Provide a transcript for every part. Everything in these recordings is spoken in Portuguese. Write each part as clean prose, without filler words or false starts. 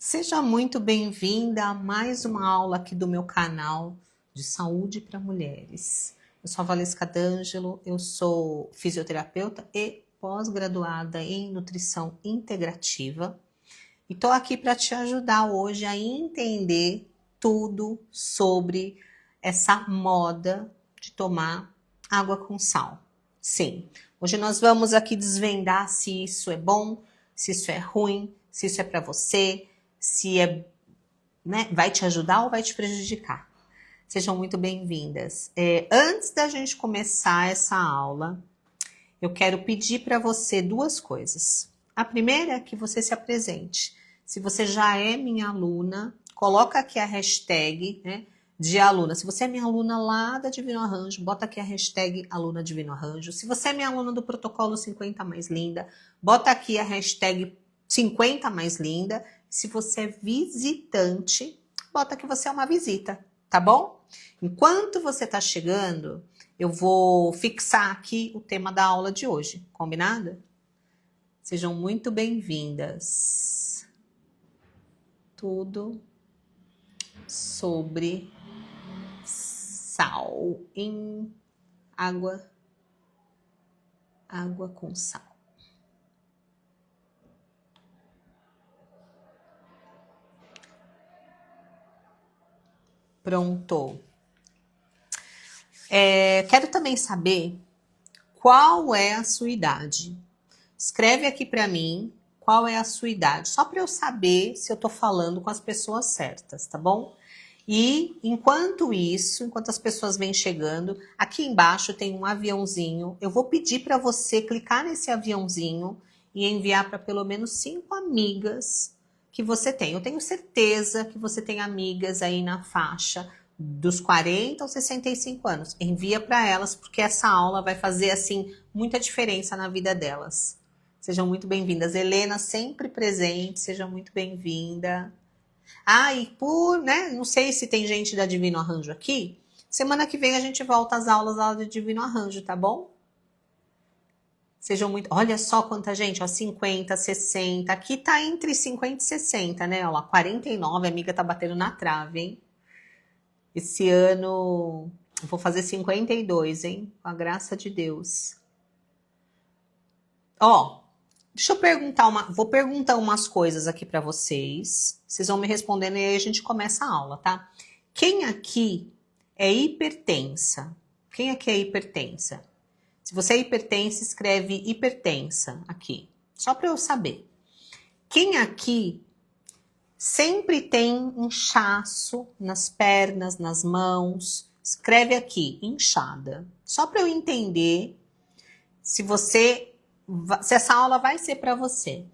Seja muito bem-vinda a mais uma aula aqui do meu canal de saúde para mulheres. Eu sou a Valesca D'Angelo, eu sou fisioterapeuta e pós-graduada em nutrição integrativa e estou aqui para te ajudar hoje a entender tudo sobre essa moda de tomar água com sal. Sim, hoje nós vamos aqui desvendar se isso é bom, se isso é ruim, se isso é para você, se é, né, vai te ajudar ou vai te prejudicar. Sejam muito bem-vindas. Antes da gente começar essa aula, eu quero pedir para você duas coisas. A primeira é que você se apresente. Se você já é minha aluna, coloca aqui a hashtag, né, de aluna. Se você é minha aluna lá da Divino Arranjo, bota aqui a hashtag aluna Divino Arranjo. Se você é minha aluna do protocolo 50 mais linda, bota aqui a hashtag 50 mais linda. Se você é visitante, bota que você é uma visita, tá bom? Enquanto você tá chegando, eu vou fixar aqui o tema da aula de hoje, combinado? Sejam muito bem-vindas. Tudo sobre sal em água com sal. Pronto. Quero também saber qual é a sua idade. Escreve aqui para mim qual é a sua idade, só para eu saber se eu tô falando com as pessoas certas, tá bom? E enquanto isso, enquanto as pessoas vêm chegando, aqui embaixo tem um aviãozinho. Eu vou pedir para você clicar nesse aviãozinho e enviar para pelo menos 5 amigas que você tem. Eu tenho certeza que você tem amigas aí na faixa dos 40 aos 65 anos. Envia para elas, porque essa aula vai fazer assim muita diferença na vida delas. Sejam muito bem-vindas. Helena, sempre presente, seja muito bem-vinda. E não sei se tem gente da Divino Arranjo aqui. Semana que vem a gente volta às aulas lá do Divino Arranjo, tá bom? Sejam muito... Olha só quanta gente, ó, 50, 60. Aqui tá entre 50 e 60, né? Olha lá, 49, a amiga tá batendo na trave, hein? Esse ano eu vou fazer 52, hein? Com a graça de Deus. Ó, deixa eu perguntar vou perguntar umas coisas aqui para vocês. Vocês vão me respondendo e aí a gente começa a aula, tá? Quem aqui é hipertensa? Quem aqui é hipertensa? Se você é hipertensa, escreve hipertensa aqui, só para eu saber. Quem aqui sempre tem inchaço nas pernas, nas mãos? Escreve aqui, inchada. Só para eu entender se essa aula vai ser para você.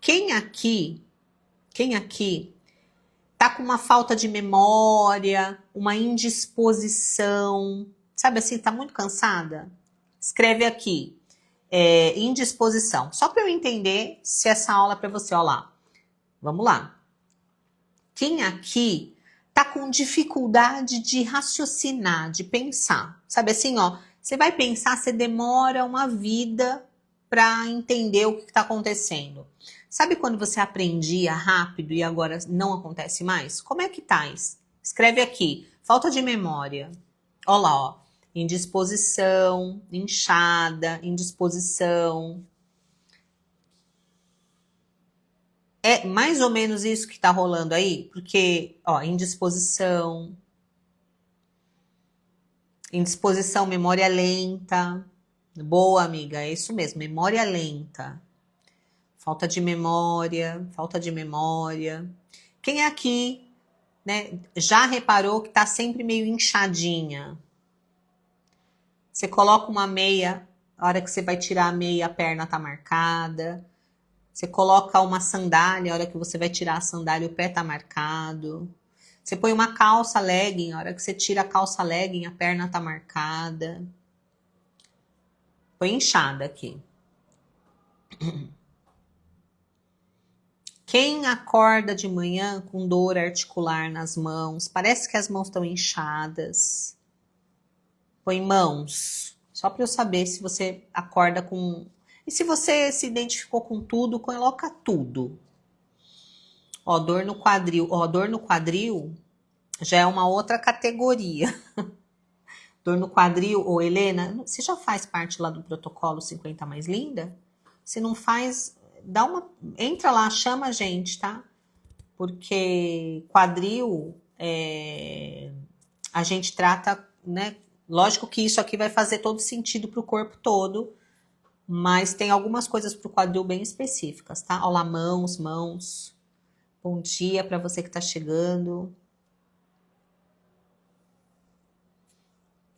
Quem aqui tá com uma falta de memória, uma indisposição, sabe assim, tá muito cansada? Escreve aqui, indisposição. Só para eu entender se essa aula é para você. Ó lá, vamos lá. Quem aqui tá com dificuldade de raciocinar, de pensar? Sabe assim, ó, você vai pensar, você demora uma vida para entender o que está acontecendo. Sabe quando você aprendia rápido e agora não acontece mais? Como é que tá isso? Escreve aqui, falta de memória. Ó lá, ó, indisposição, inchada, indisposição. É mais ou menos isso que tá rolando aí? Porque, ó, indisposição, memória lenta. Boa, amiga, é isso mesmo, memória lenta. Falta de memória, falta de memória. Quem aqui, né, já reparou que tá sempre meio inchadinha? Você coloca uma meia, a hora que você vai tirar a meia, a perna tá marcada. Você coloca uma sandália, a hora que você vai tirar a sandália, o pé tá marcado. Você põe uma calça legging, a hora que você tira a calça legging, a perna tá marcada. Põe inchada aqui. Quem acorda de manhã com dor articular nas mãos, parece que as mãos estão inchadas. Põe mãos, só para eu saber se você acorda com... E se você se identificou com tudo, coloca tudo. Ó, dor no quadril. Ó, dor no quadril já é uma outra categoria. Dor no quadril, ô Helena, você já faz parte lá do protocolo 50 mais linda? Se não faz, entra lá, chama a gente, tá? Porque quadril, a gente trata, né? Lógico que isso aqui vai fazer todo sentido pro corpo todo, mas tem algumas coisas pro quadril bem específicas, tá? Olha lá, mãos. Bom dia para você que tá chegando.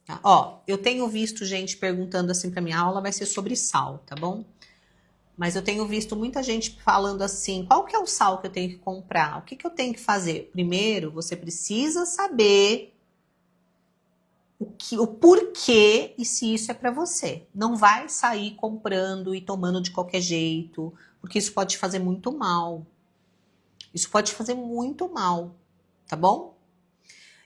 Tá? Ó, eu tenho visto gente perguntando assim para minha aula, vai ser sobre sal, tá bom? Mas eu tenho visto muita gente falando assim, qual que é o sal que eu tenho que comprar? O que que eu tenho que fazer? Primeiro, você precisa saber o porquê e se isso é para você. Não vai sair comprando e tomando de qualquer jeito, porque isso pode te fazer muito mal. Isso pode te fazer muito mal, tá bom?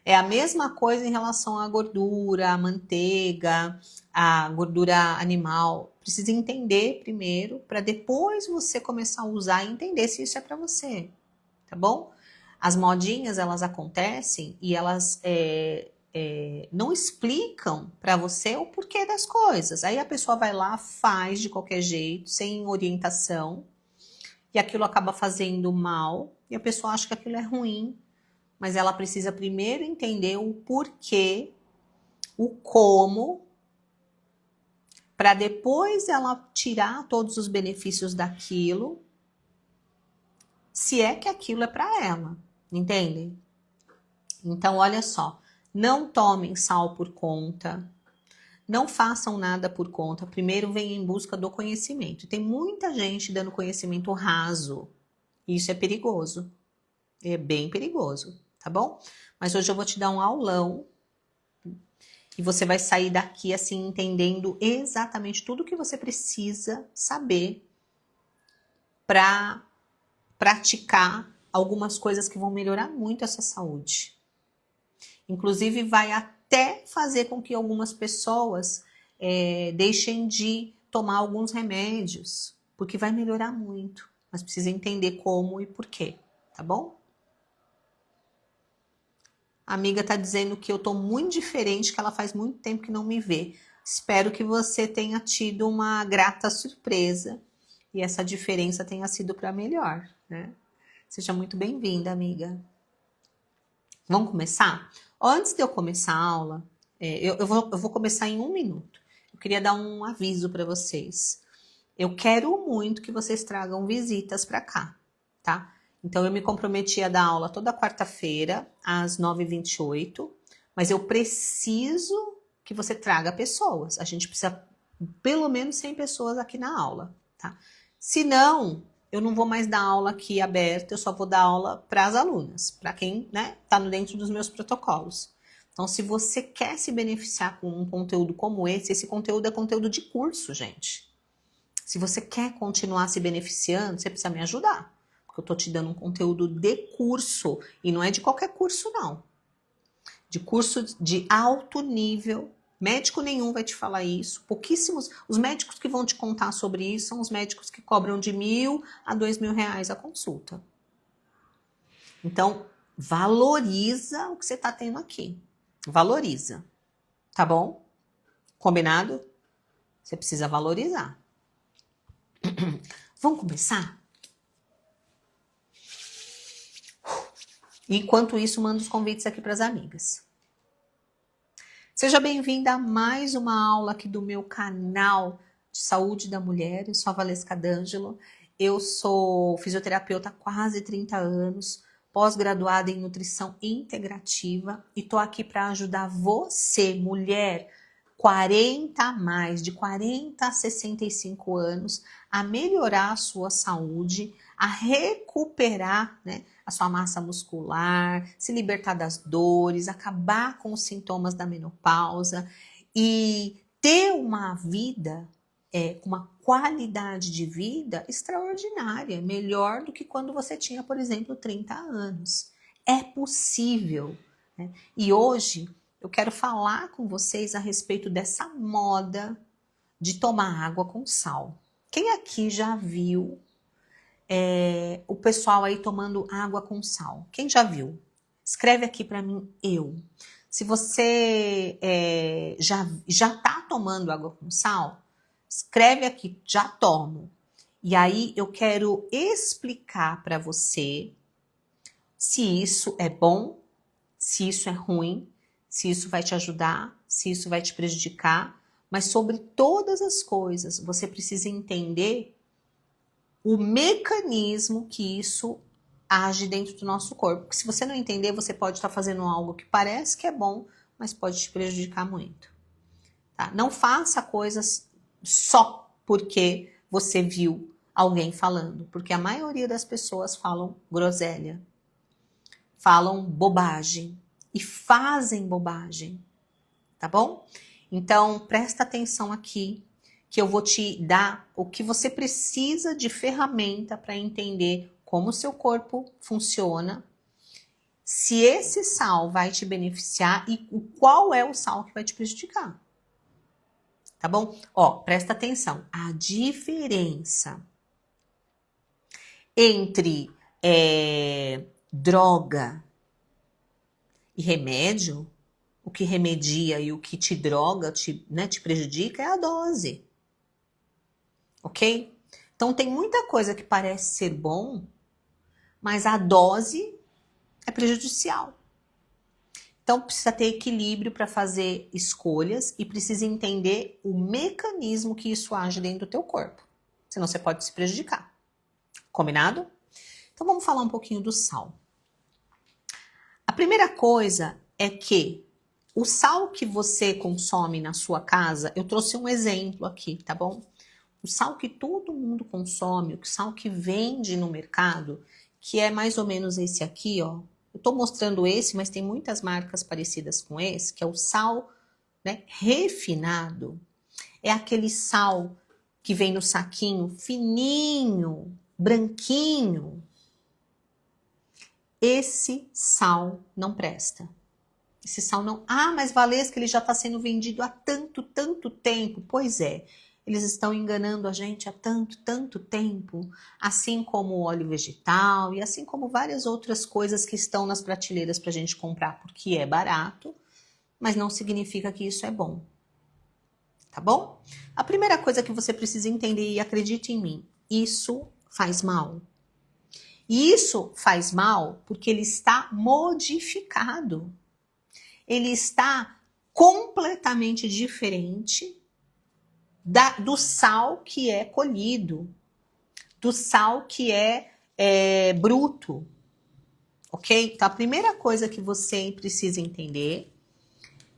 É a mesma coisa em relação à gordura, à manteiga, à gordura animal. Precisa entender primeiro, para depois você começar a usar e entender se isso é para você, tá bom? As modinhas, elas acontecem e elas não explicam para você o porquê das coisas. Aí a pessoa vai lá, faz de qualquer jeito, sem orientação, e aquilo acaba fazendo mal, e a pessoa acha que aquilo é ruim, mas ela precisa primeiro entender o porquê, o como, para depois ela tirar todos os benefícios daquilo, se é que aquilo é para ela, entendem? Então, olha só, não tomem sal por conta, não façam nada por conta, primeiro venham em busca do conhecimento. Tem muita gente dando conhecimento raso, isso é perigoso, é bem perigoso, tá bom? Mas hoje eu vou te dar um aulão e você vai sair daqui assim entendendo exatamente tudo que você precisa saber para praticar algumas coisas que vão melhorar muito essa saúde. Inclusive vai até fazer com que algumas pessoas deixem de tomar alguns remédios, porque vai melhorar muito, mas precisa entender como e por quê, tá bom? A amiga tá dizendo que eu tô muito diferente, que ela faz muito tempo que não me vê. Espero que você tenha tido uma grata surpresa e essa diferença tenha sido para melhor, né? Seja muito bem-vinda, amiga. Vamos começar? Antes de eu começar a aula, eu vou começar em 1 minuto. Eu queria dar um aviso para vocês. Eu quero muito que vocês tragam visitas para cá, tá? Então, eu me comprometi a dar aula toda quarta-feira, às 9h28, mas eu preciso que você traga pessoas. A gente precisa pelo menos 100 pessoas aqui na aula, tá? Se não, eu não vou mais dar aula aqui aberta, eu só vou dar aula para as alunas, para quem, né, tá dentro dos meus protocolos. Então, se você quer se beneficiar com um conteúdo como esse conteúdo é conteúdo de curso, gente. Se você quer continuar se beneficiando, você precisa me ajudar. Porque eu tô te dando um conteúdo de curso. E não é de qualquer curso, não. De curso de alto nível. Médico nenhum vai te falar isso. Pouquíssimos. Os médicos que vão te contar sobre isso são os médicos que cobram de R$1.000 a R$2.000 a consulta. Então, valoriza o que você tá tendo aqui. Valoriza. Tá bom? Combinado? Você precisa valorizar. Vamos começar? Enquanto isso, mando os convites aqui para as amigas. Seja bem-vinda a mais uma aula aqui do meu canal de saúde da mulher. Eu sou a Valesca D'Angelo. Eu sou fisioterapeuta há quase 30 anos, pós-graduada em nutrição integrativa e tô aqui para ajudar você, mulher, 40 a mais, de 40 a 65 anos, a melhorar a sua saúde, a recuperar, né, a sua massa muscular, se libertar das dores, acabar com os sintomas da menopausa e ter uma vida com uma qualidade de vida extraordinária, melhor do que quando você tinha, por exemplo, 30 anos. É possível, né? E hoje eu quero falar com vocês a respeito dessa moda de tomar água com sal. Quem aqui já viu o pessoal aí tomando água com sal. Quem já viu? Escreve aqui para mim, eu. Se você já tá tomando água com sal, escreve aqui, já tomo. E aí eu quero explicar para você se isso é bom, se isso é ruim, se isso vai te ajudar, se isso vai te prejudicar. Mas sobre todas as coisas, você precisa entender o mecanismo que isso age dentro do nosso corpo. Porque se você não entender, você pode estar fazendo algo que parece que é bom, mas pode te prejudicar muito. Tá? Não faça coisas só porque você viu alguém falando. Porque a maioria das pessoas falam groselha, falam bobagem e fazem bobagem. Tá bom? Então, presta atenção aqui, que eu vou te dar o que você precisa de ferramenta para entender como o seu corpo funciona, se esse sal vai te beneficiar e qual é o sal que vai te prejudicar. Tá bom? Ó, presta atenção. A diferença entre droga e remédio, o que remedia e o que te droga, te prejudica, é a dose. Ok? Então tem muita coisa que parece ser bom, mas a dose é prejudicial. Então precisa ter equilíbrio para fazer escolhas e precisa entender o mecanismo que isso age dentro do teu corpo. Senão você pode se prejudicar. Combinado? Então vamos falar um pouquinho do sal. A primeira coisa é que o sal que você consome na sua casa, eu trouxe um exemplo aqui, tá bom? O sal que todo mundo consome, o sal que vende no mercado, que é mais ou menos esse aqui, ó. Eu tô mostrando esse, mas tem muitas marcas parecidas com esse, que é o sal, né, refinado. É aquele sal que vem no saquinho fininho, branquinho. Esse sal não presta. Esse sal não... Ah, mas Valesca, ele já está sendo vendido há tanto tempo. Pois é, eles estão enganando a gente há tanto tempo. Assim como o óleo vegetal e assim como várias outras coisas que estão nas prateleiras para a gente comprar porque é barato, mas não significa que isso é bom. Tá bom? A primeira coisa que você precisa entender, e acredite em mim, isso faz mal. E isso faz mal porque ele está modificado. Ele está completamente diferente do sal que é colhido, do sal que é bruto, ok? Então a primeira coisa que você precisa entender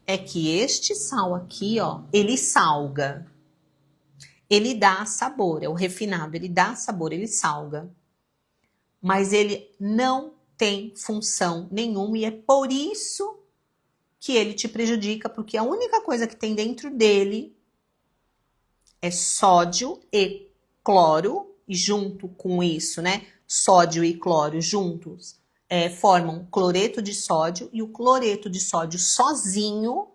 é que este sal aqui, ó, ele salga, ele dá sabor, é o refinado, ele dá sabor, ele salga, mas ele não tem função nenhuma e é por isso que ele te prejudica, porque a única coisa que tem dentro dele é sódio e cloro, e junto com isso, né, sódio e cloro juntos formam cloreto de sódio, e o cloreto de sódio sozinho,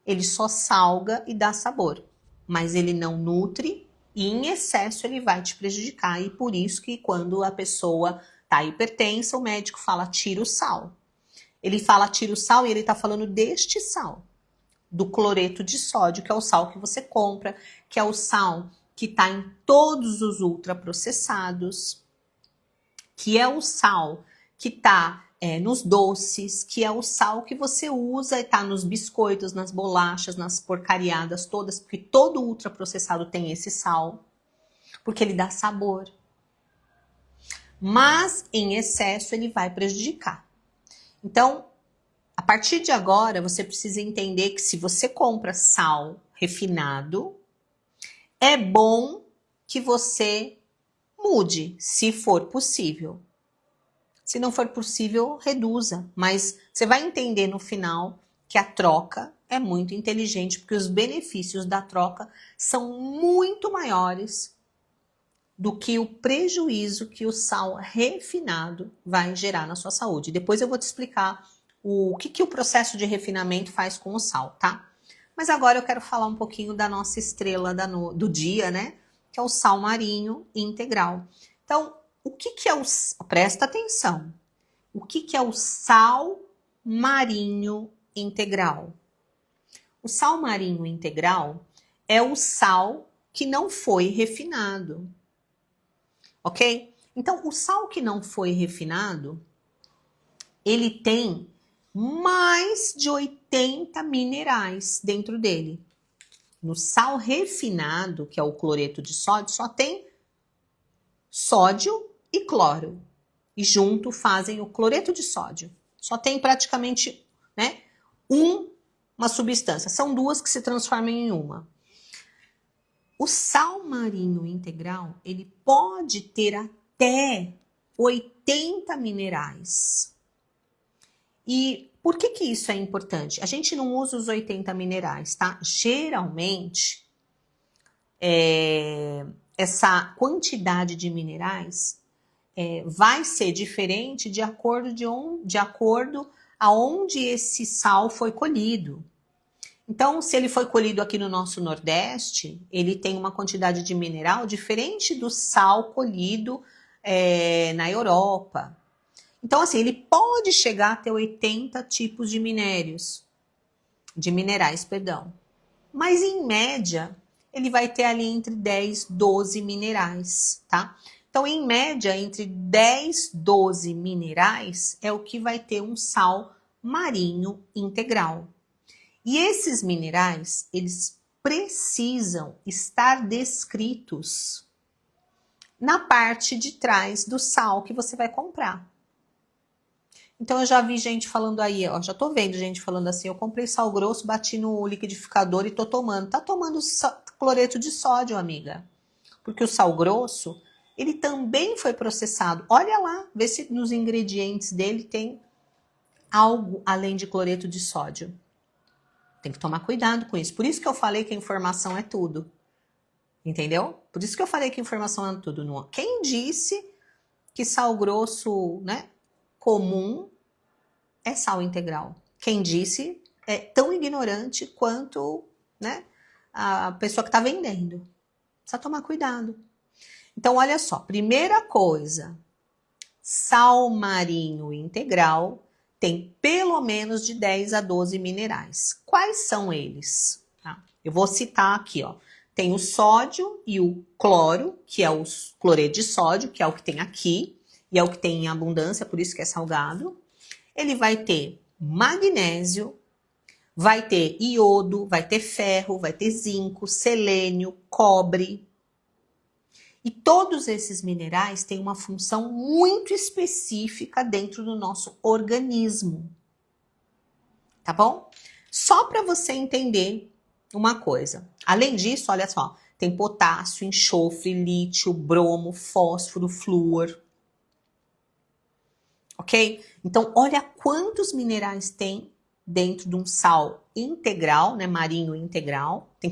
ele só salga e dá sabor, mas ele não nutre, e em excesso ele vai te prejudicar, e por isso que quando a pessoa tá hipertensa, o médico fala, tira o sal. Ele fala tira o sal e ele está falando deste sal, do cloreto de sódio, que é o sal que você compra, que é o sal que está em todos os ultraprocessados, que é o sal que está nos doces, que é o sal que você usa e está nos biscoitos, nas bolachas, nas porcariadas todas, porque todo ultraprocessado tem esse sal, porque ele dá sabor. Mas em excesso ele vai prejudicar. Então, a partir de agora, você precisa entender que se você compra sal refinado, é bom que você mude, se for possível. Se não for possível, reduza. Mas você vai entender no final que a troca é muito inteligente, porque os benefícios da troca são muito maiores do que o prejuízo que o sal refinado vai gerar na sua saúde. Depois eu vou te explicar o que o processo de refinamento faz com o sal, tá? Mas agora eu quero falar um pouquinho da nossa estrela do dia, né? que é o sal marinho integral. Então, o que é o... Presta atenção. O que é o sal marinho integral? O sal marinho integral é o sal que não foi refinado. Ok? Então, o sal que não foi refinado, ele tem mais de 80 minerais dentro dele. No sal refinado, que é o cloreto de sódio, só tem sódio e cloro. E junto fazem o cloreto de sódio. Só tem praticamente, né, uma substância. São duas que se transformam em uma. O sal marinho integral, ele pode ter até 80 minerais. E por que isso é importante? A gente não usa os 80 minerais, tá? Geralmente, essa quantidade de minerais vai ser diferente de acordo aonde esse sal foi colhido. Então, se ele foi colhido aqui no nosso Nordeste, ele tem uma quantidade de mineral diferente do sal colhido na Europa. Então, assim, ele pode chegar a ter 80 tipos de minerais, Mas, em média, ele vai ter ali entre 10 e 12 minerais, tá? Então, em média, entre 10 e 12 minerais é o que vai ter um sal marinho integral. E esses minerais, eles precisam estar descritos na parte de trás do sal que você vai comprar. Então, eu já vi gente falando aí, ó, já tô vendo gente falando assim, eu comprei sal grosso, bati no liquidificador e tô tomando. Tá tomando cloreto de sódio, amiga. Porque o sal grosso, ele também foi processado. Olha lá, vê se nos ingredientes dele tem algo além de cloreto de sódio. Tem que tomar cuidado com isso. Por isso que eu falei que a informação é tudo. Entendeu? Por isso que eu falei que a informação é tudo. Quem disse que sal grosso, né, comum é sal integral? Quem disse é tão ignorante quanto, né, a pessoa que está vendendo. Precisa tomar cuidado. Então, olha só. Primeira coisa, sal marinho integral tem pelo menos de 10 a 12 minerais. Quais são eles? Tá? Eu vou citar aqui, ó. Tem o sódio e o cloro, que é o cloreto de sódio, que é o que tem aqui, e é o que tem em abundância, por isso que é salgado. Ele vai ter magnésio, vai ter iodo, vai ter ferro, vai ter zinco, selênio, cobre. E todos esses minerais têm uma função muito específica dentro do nosso organismo. Tá bom? Só para você entender uma coisa. Além disso, olha só, tem potássio, enxofre, lítio, bromo, fósforo, flúor. Ok? Então, olha quantos minerais tem dentro de um sal integral, né, marinho integral. Tem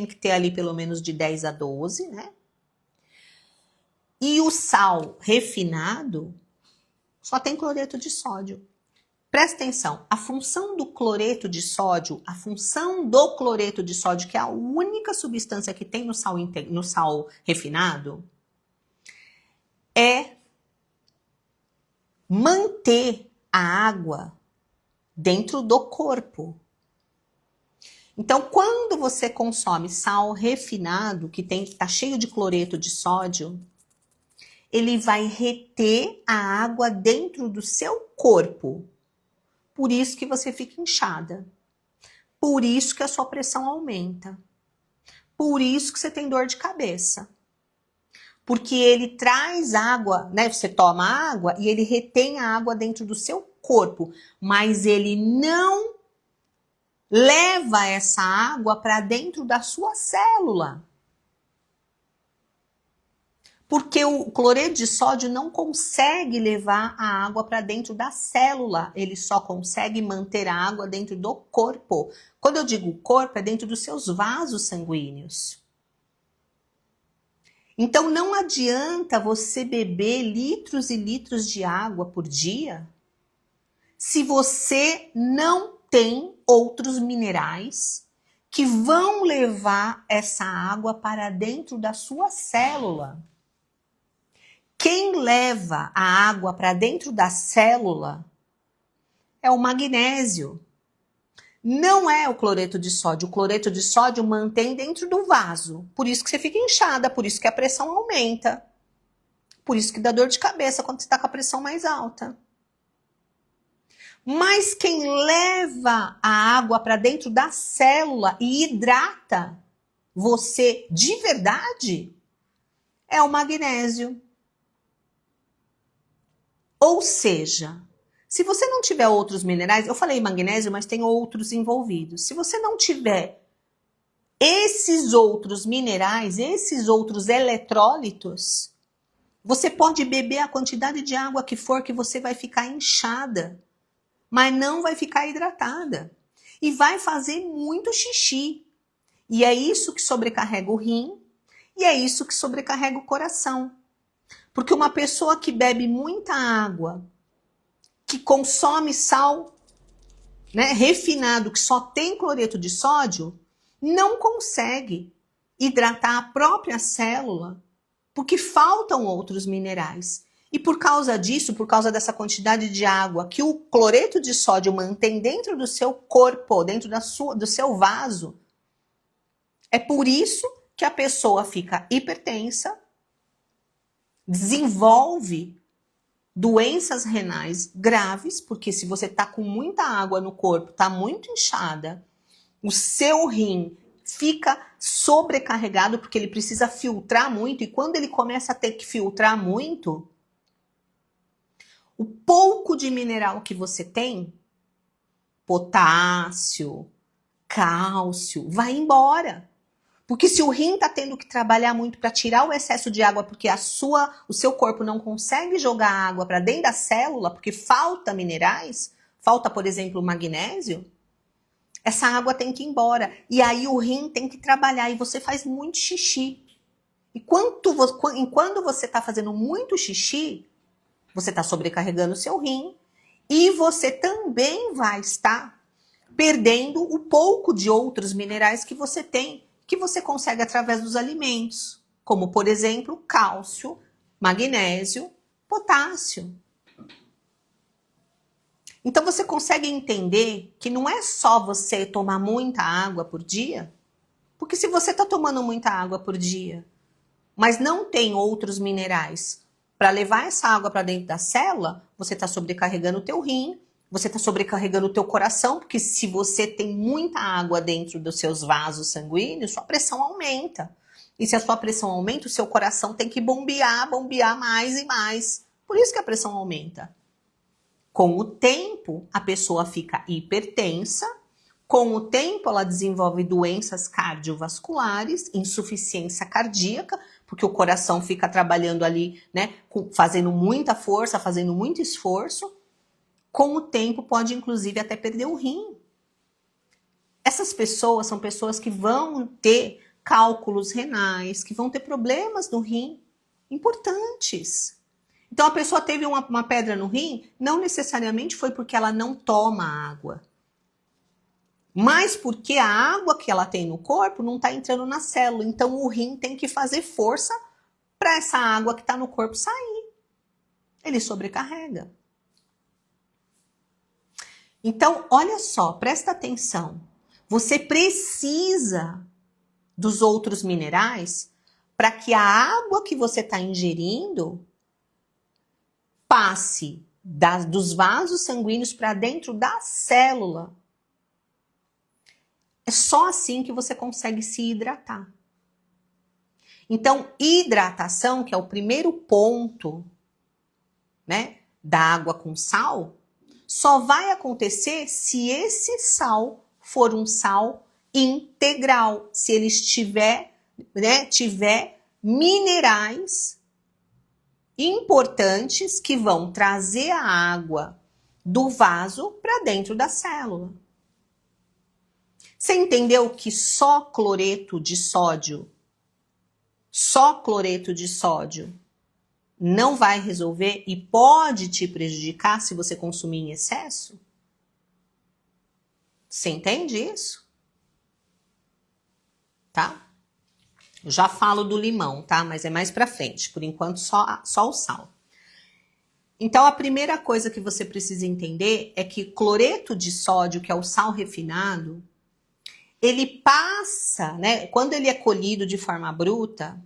que ter ali pelo menos de 10 a 12, né? E o sal refinado só tem cloreto de sódio. Presta atenção, a função do cloreto de sódio, que é a única substância que tem no sal refinado, é manter a água dentro do corpo. Então, quando você consome sal refinado, que está cheio de cloreto de sódio, ele vai reter a água dentro do seu corpo. Por isso que você fica inchada. Por isso que a sua pressão aumenta. Por isso que você tem dor de cabeça. Porque ele traz água, né? Você toma água e ele retém a água dentro do seu corpo. Mas ele não leva essa água para dentro da sua célula. Porque o cloreto de sódio não consegue levar a água para dentro da célula. Ele só consegue manter a água dentro do corpo. Quando eu digo corpo, é dentro dos seus vasos sanguíneos. Então, não adianta você beber litros e litros de água por dia se você não tem outros minerais que vão levar essa água para dentro da sua célula. Quem leva a água para dentro da célula é o magnésio. Não é o cloreto de sódio. O cloreto de sódio mantém dentro do vaso. Por isso que você fica inchada, por isso que a pressão aumenta. Por isso que dá dor de cabeça quando você está com a pressão mais alta. Mas quem leva a água para dentro da célula e hidrata você de verdade é o magnésio. Ou seja, se você não tiver outros minerais, eu falei magnésio, mas tem outros envolvidos. Se você não tiver esses outros minerais, esses outros eletrólitos, você pode beber a quantidade de água que for que você vai ficar inchada, mas não vai ficar hidratada. E vai fazer muito xixi. E é isso que sobrecarrega o rim, e é isso que sobrecarrega o coração. Porque uma pessoa que bebe muita água, que consome sal, né, refinado, que só tem cloreto de sódio, não consegue hidratar a própria célula, porque faltam outros minerais. E por causa disso, por causa dessa quantidade de água que o cloreto de sódio mantém dentro do seu corpo, dentro do seu vaso, é por isso que a pessoa fica hipertensa, desenvolve doenças renais graves, porque se você está com muita água no corpo, está muito inchada, o seu rim fica sobrecarregado porque ele precisa filtrar muito, e quando ele começa a ter que filtrar muito, o pouco de mineral que você tem, potássio, cálcio, vai embora. Porque se o rim está tendo que trabalhar muito para tirar o excesso de água, porque o seu corpo não consegue jogar água para dentro da célula, porque falta minerais, falta, por exemplo, magnésio, essa água tem que ir embora. E aí o rim tem que trabalhar e você faz muito xixi. E quando você está fazendo muito xixi, você está sobrecarregando o seu rim e você também vai estar perdendo o pouco de outros minerais que você tem, que você consegue através dos alimentos, como, por exemplo, cálcio, magnésio, potássio. Então, você consegue entender que não é só você tomar muita água por dia, porque se você está tomando muita água por dia, mas não tem outros minerais para levar essa água para dentro da célula, você está sobrecarregando o teu rim, você está sobrecarregando o teu coração, porque se você tem muita água dentro dos seus vasos sanguíneos, sua pressão aumenta. E se a sua pressão aumenta, o seu coração tem que bombear mais e mais. Por isso que a pressão aumenta. Com o tempo, a pessoa fica hipertensa. Com o tempo, ela desenvolve doenças cardiovasculares, insuficiência cardíaca, porque o coração fica trabalhando ali, né, fazendo muita força, fazendo muito esforço. Com o tempo, pode inclusive até perder o rim. Essas pessoas são pessoas que vão ter cálculos renais, que vão ter problemas no rim importantes. Então, a pessoa teve uma pedra no rim, não necessariamente foi porque ela não toma água, mas porque a água que ela tem no corpo não está entrando na célula. Então, o rim tem que fazer força para essa água que está no corpo sair. Ele sobrecarrega. Então, olha só, presta atenção. Você precisa dos outros minerais para que a água que você está ingerindo passe dos vasos sanguíneos para dentro da célula. É só assim que você consegue se hidratar. Então, hidratação, que é o primeiro ponto, né, da água com sal, só vai acontecer se esse sal for um sal integral, se ele tiver minerais importantes que vão trazer a água do vaso para dentro da célula. Você entendeu que só cloreto de sódio não vai resolver e pode te prejudicar se você consumir em excesso? Você entende isso? tá? Eu já falo do limão, tá? Mas é mais pra frente. Por enquanto, só o sal. Então, a primeira coisa que você precisa entender é que cloreto de sódio, que é o sal refinado, ele passa, né? Quando ele é colhido de forma bruta,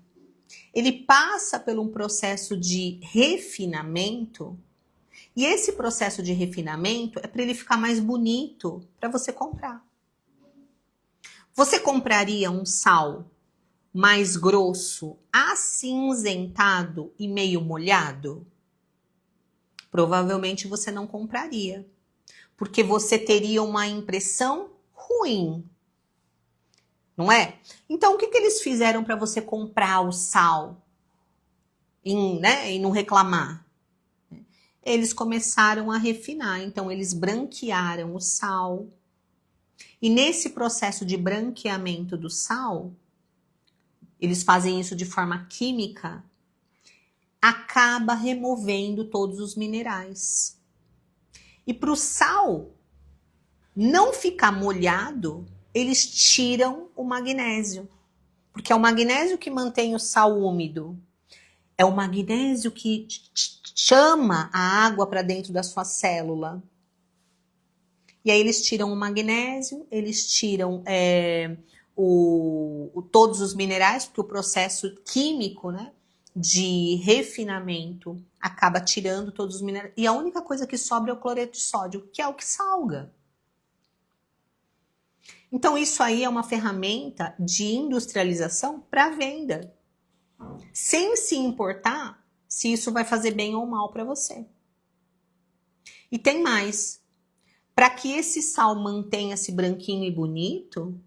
ele passa por um processo de refinamento. E esse processo de refinamento é para ele ficar mais bonito para você comprar. Você compraria um sal mais grosso, acinzentado e meio molhado? Provavelmente você não compraria, porque você teria uma impressão ruim, não é? Então, o que eles fizeram para você comprar o sal e não reclamar? Eles começaram a refinar, então eles branquearam o sal. E nesse processo de branqueamento do sal, eles fazem isso de forma química, acaba removendo todos os minerais. E para o sal não ficar molhado, eles tiram o magnésio. Porque é o magnésio que mantém o sal úmido. É o magnésio que chama a água para dentro da sua célula. E aí eles tiram o magnésio, eles tiram todos os minerais, porque o processo químico, né, de refinamento acaba tirando todos os minerais. E a única coisa que sobra é o cloreto de sódio, que é o que salga. Então isso aí é uma ferramenta de industrialização para venda, sem se importar se isso vai fazer bem ou mal para você. E tem mais. Para que esse sal mantenha-se branquinho e bonito,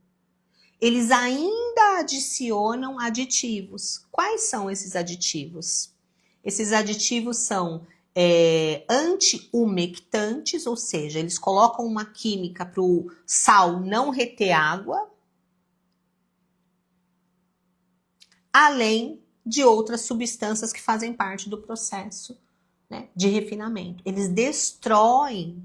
eles ainda adicionam aditivos. Quais são esses aditivos? Esses aditivos são anti-umectantes, ou seja, eles colocam uma química para o sal não reter água, além de outras substâncias que fazem parte do processo, né, de refinamento. Eles destroem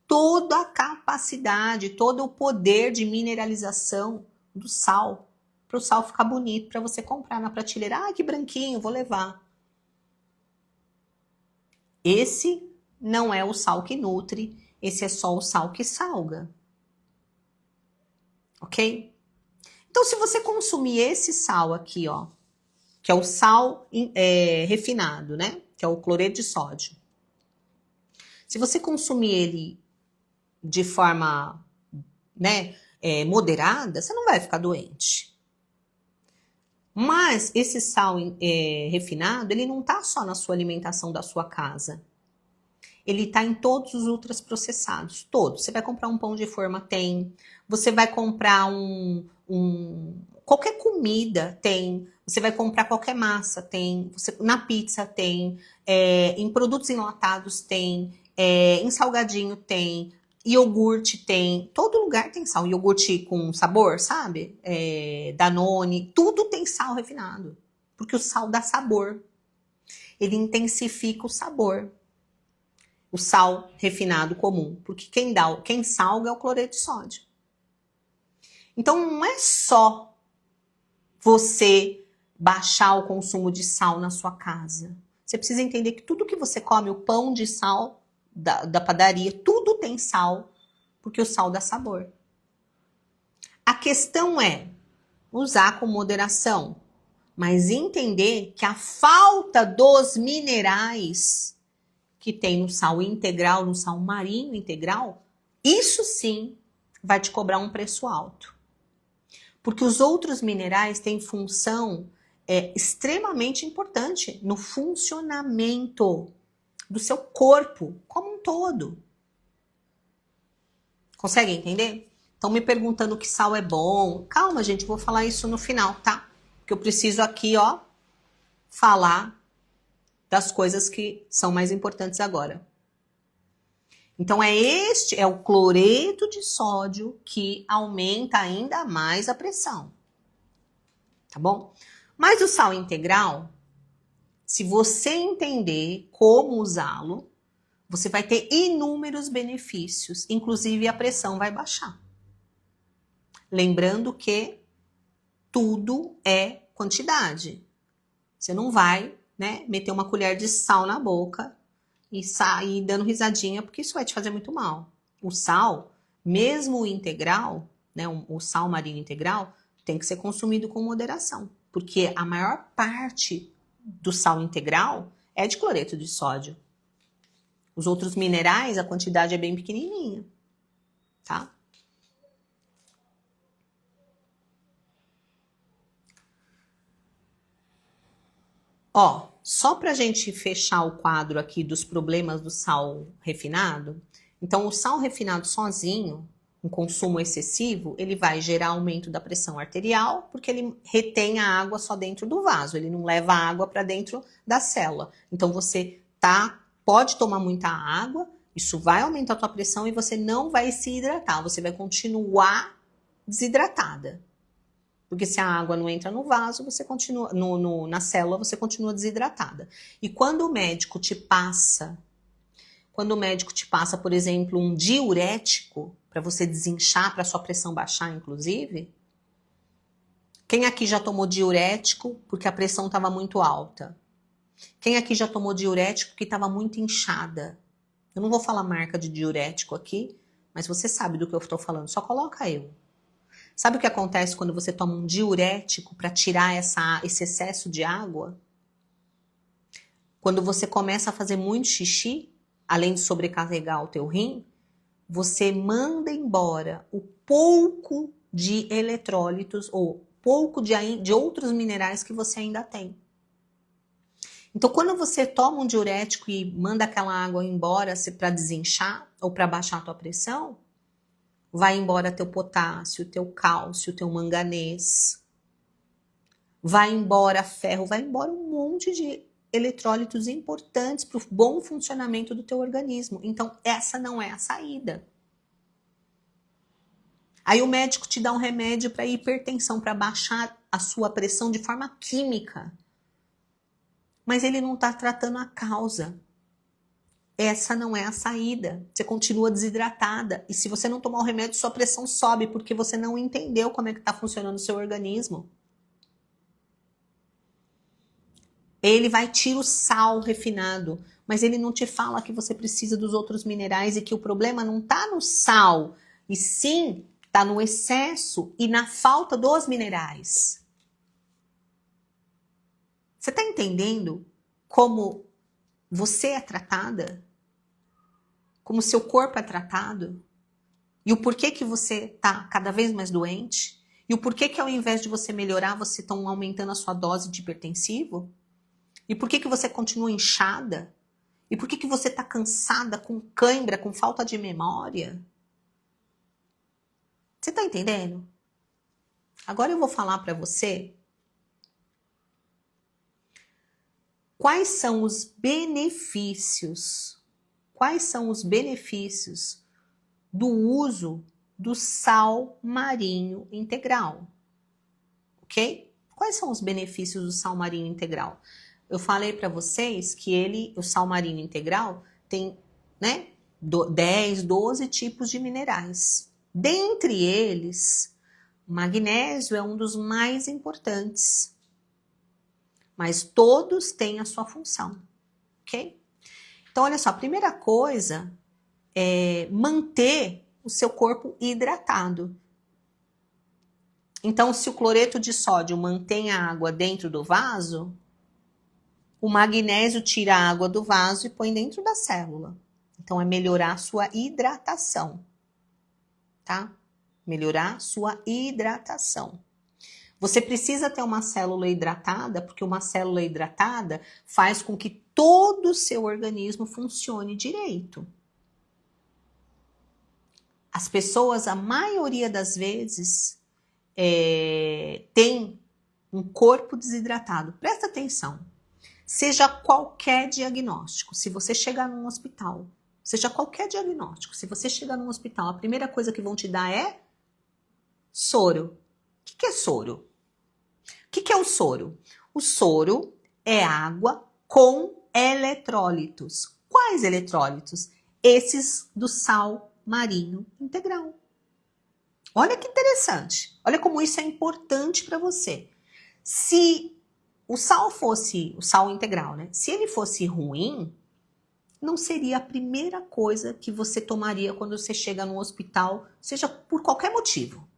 toda a capacidade, todo o poder de mineralização do sal, para o sal ficar bonito, para você comprar na prateleira. Ah, que branquinho, vou levar. Esse não é o sal que nutre, esse é só o sal que salga. Ok? Então, se você consumir esse sal aqui, ó, que é o sal refinado, né? Que é o cloreto de sódio. Se você consumir ele de forma, né, moderada, você não vai ficar doente. Mas esse sal refinado, ele não está só na sua alimentação da sua casa. Ele está em todos os ultraprocessados, todos. Você vai comprar um pão de forma, tem. Você vai comprar qualquer comida, tem. Você vai comprar qualquer massa, tem. Na pizza, tem. Em produtos enlatados, tem. Em salgadinho, tem. Iogurte tem, todo lugar tem sal. Iogurte com sabor, sabe? Danone, tudo tem sal refinado. Porque o sal dá sabor. Ele intensifica o sabor. O sal refinado comum. Porque quem salga é o cloreto de sódio. Então não é só você baixar o consumo de sal na sua casa. Você precisa entender que tudo que você come, o pão de sal da padaria, tudo tem sal, porque o sal dá sabor. A questão é usar com moderação, mas entender que a falta dos minerais que tem no sal integral, no sal marinho integral, isso sim vai te cobrar um preço alto. Porque os outros minerais têm função extremamente importante no funcionamento do seu corpo como um todo. Consegue entender? Estão me perguntando que sal é bom. Calma, gente, vou falar isso no final, tá? Porque eu preciso aqui, ó, falar das coisas que são mais importantes agora. Então é o cloreto de sódio que aumenta ainda mais a pressão. Tá bom? Mas o sal integral, se você entender como usá-lo, você vai ter inúmeros benefícios, inclusive a pressão vai baixar. Lembrando que tudo é quantidade. Você não vai, né, meter uma colher de sal na boca e sair dando risadinha, porque isso vai te fazer muito mal. O sal, mesmo o integral, né, o sal marinho integral, tem que ser consumido com moderação, porque a maior parte do sal integral é de cloreto de sódio. Os outros minerais, a quantidade é bem pequenininha, tá? Ó, só pra gente fechar o quadro aqui dos problemas do sal refinado, então o sal refinado sozinho, um consumo excessivo, ele vai gerar aumento da pressão arterial, porque ele retém a água só dentro do vaso, ele não leva a água para dentro da célula. Então você pode tomar muita água, isso vai aumentar a tua pressão e você não vai se hidratar, você vai continuar desidratada. Porque se a água não entra no vaso, você continua na célula, você continua desidratada. E quando o médico te passa, por exemplo, um diurético para você desinchar, para sua pressão baixar, inclusive, quem aqui já tomou diurético porque a pressão estava muito alta? Quem aqui já tomou diurético porque estava muito inchada? Eu não vou falar marca de diurético aqui, mas você sabe do que eu estou falando, só coloca eu. Sabe o que acontece quando você toma um diurético para tirar esse excesso de água? Quando você começa a fazer muito xixi, além de sobrecarregar o teu rim, você manda embora o pouco de eletrólitos ou pouco de outros minerais que você ainda tem. Então, quando você toma um diurético e manda aquela água embora para desinchar ou para baixar a tua pressão, vai embora teu potássio, teu cálcio, teu manganês. Vai embora ferro, vai embora um monte de eletrólitos importantes para o bom funcionamento do teu organismo. Então, essa não é a saída. Aí o médico te dá um remédio para hipertensão, para baixar a sua pressão de forma química. Mas ele não está tratando a causa. Essa não é a saída. Você continua desidratada. E se você não tomar o remédio, sua pressão sobe, porque você não entendeu como é que está funcionando o seu organismo. Ele vai tirar o sal refinado, mas ele não te fala que você precisa dos outros minerais e que o problema não está no sal, e sim está no excesso e na falta dos minerais. Você está entendendo como você é tratada? Como seu corpo é tratado? E o porquê que você está cada vez mais doente? E o porquê que ao invés de você melhorar, você está aumentando a sua dose de hipertensivo? E por que você continua inchada? E por que você está cansada, com cãibra, com falta de memória? Você está entendendo? Agora eu vou falar para você quais são os benefícios do uso do sal marinho integral. Ok? Quais são os benefícios do sal marinho integral? Eu falei para vocês que o sal marinho integral, tem, né, 10, 12 tipos de minerais. Dentre eles, magnésio é um dos mais importantes. Mas todos têm a sua função, ok? Então, olha só, a primeira coisa é manter o seu corpo hidratado. Então, se o cloreto de sódio mantém a água dentro do vaso, o magnésio tira a água do vaso e põe dentro da célula. Então, é melhorar a sua hidratação, tá? Melhorar a sua hidratação. Você precisa ter uma célula hidratada, porque uma célula hidratada faz com que todo o seu organismo funcione direito. As pessoas, a maioria das vezes, tem um corpo desidratado. Presta atenção. Seja qualquer diagnóstico, se você chegar num hospital, a primeira coisa que vão te dar é soro. O que é soro? O que é o soro? O soro é água com eletrólitos. Quais eletrólitos? Esses do sal marinho integral. Olha que interessante. Olha como isso é importante para você. Se o sal fosse, o sal integral, né? Se ele fosse ruim, não seria a primeira coisa que você tomaria quando você chega no hospital, seja por qualquer motivo.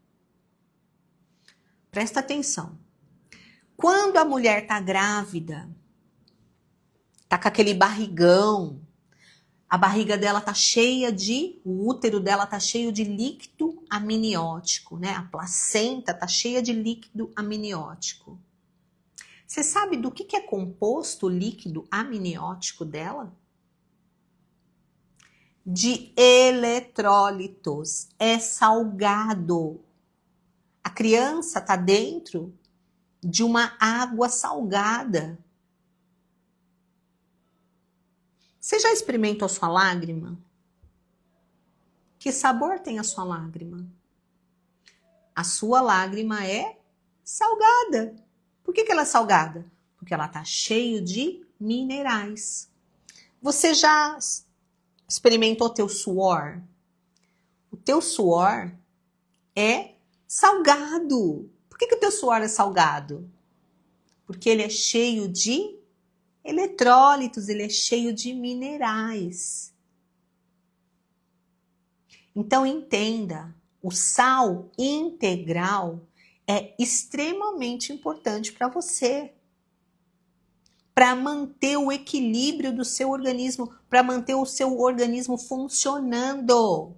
Presta atenção. Quando a mulher tá grávida, tá com aquele barrigão, a barriga dela tá cheia o útero dela tá cheio de líquido amniótico, né? A placenta tá cheia de líquido amniótico. Você sabe do que é composto o líquido amniótico dela? De eletrólitos. É salgado. A criança tá dentro de uma água salgada. Você já experimentou a sua lágrima? Que sabor tem a sua lágrima? A sua lágrima é salgada. Por que ela é salgada? Porque ela está cheia de minerais. Você já experimentou teu suor? O teu suor é salgado. Por que o teu suor é salgado? Porque ele é cheio de eletrólitos, ele é cheio de minerais. Então entenda, o sal integral é extremamente importante para você. Para manter o equilíbrio do seu organismo, para manter o seu organismo funcionando.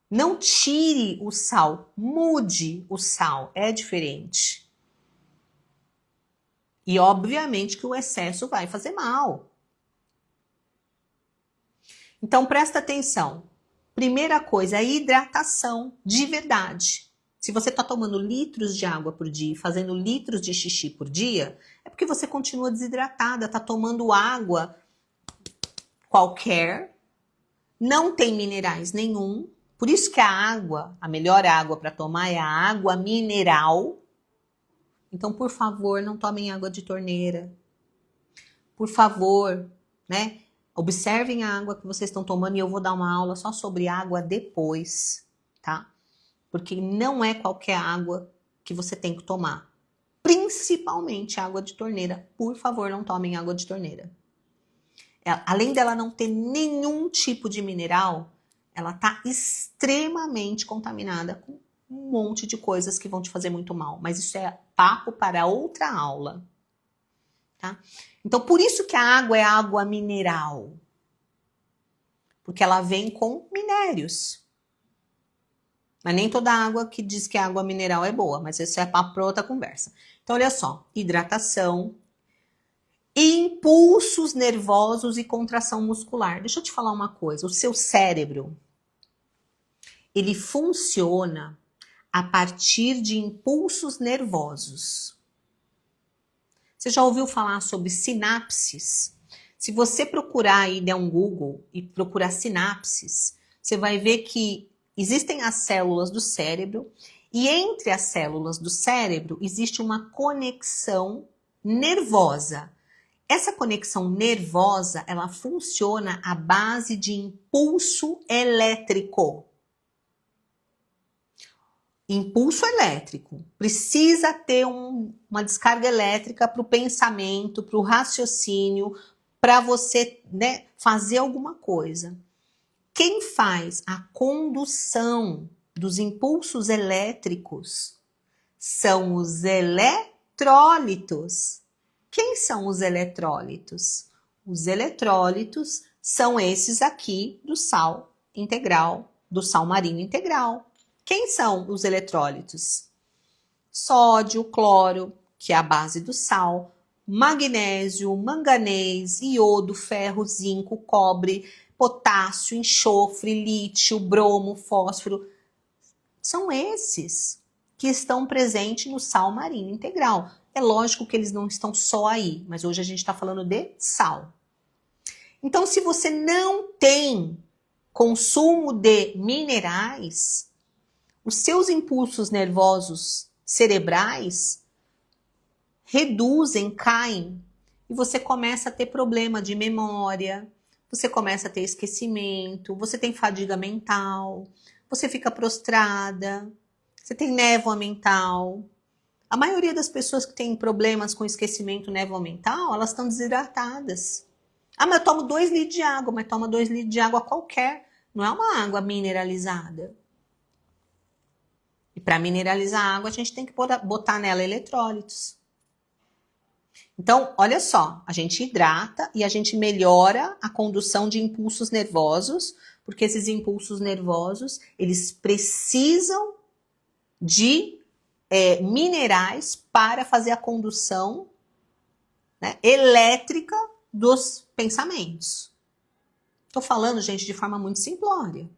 Não tire o sal, mude o sal, é diferente. E obviamente que o excesso vai fazer mal. Então presta atenção. Primeira coisa, a hidratação de verdade. Se você está tomando litros de água por dia e fazendo litros de xixi por dia, é porque você continua desidratada, está tomando água qualquer, não tem minerais nenhum. Por isso que a água, a melhor água para tomar é a água mineral. Então, por favor, não tomem água de torneira. Por favor, né? Observem a água que vocês estão tomando e eu vou dar uma aula só sobre água depois, tá? Porque não é qualquer água que você tem que tomar. Principalmente água de torneira. Por favor, não tomem água de torneira. Além dela não ter nenhum tipo de mineral, ela tá extremamente contaminada com um monte de coisas que vão te fazer muito mal. Mas isso é papo para outra aula, tá? Então, por isso que a água é água mineral. Porque ela vem com minérios. Mas nem toda água que diz que é água mineral é boa, mas isso é papo para outra conversa. Então, olha só, hidratação, impulsos nervosos e contração muscular. Deixa eu te falar uma coisa, o seu cérebro, ele funciona a partir de impulsos nervosos. Você já ouviu falar sobre sinapses? Se você procurar aí, der um Google e procurar sinapses, você vai ver que existem as células do cérebro e entre as células do cérebro existe uma conexão nervosa. Essa conexão nervosa, ela funciona à base de impulso elétrico. Impulso elétrico. Precisa ter uma descarga elétrica para o pensamento, para o raciocínio, para você, né, fazer alguma coisa. Quem faz a condução dos impulsos elétricos são os eletrólitos. Quem são os eletrólitos? Os eletrólitos são esses aqui do sal integral, do sal marinho integral. Quem são os eletrólitos? Sódio, cloro, que é a base do sal, magnésio, manganês, iodo, ferro, zinco, cobre, potássio, enxofre, lítio, bromo, fósforo. São esses que estão presentes no sal marinho integral. É lógico que eles não estão só aí, mas hoje a gente está falando de sal. Então, se você não tem consumo de minerais, os seus impulsos nervosos cerebrais reduzem, caem, e você começa a ter problema de memória, você começa a ter esquecimento, você tem fadiga mental, você fica prostrada, você tem névoa mental. A maioria das pessoas que têm problemas com esquecimento, névoa mental, elas estão desidratadas. Ah, mas eu tomo 2 litros de água, mas toma 2 litros de água qualquer, não é uma água mineralizada. E para mineralizar a água, a gente tem que botar nela eletrólitos. Então, olha só, a gente hidrata e a gente melhora a condução de impulsos nervosos, porque esses impulsos nervosos, eles precisam de minerais para fazer a condução, né, elétrica dos pensamentos. Estou falando, gente, de forma muito simplória.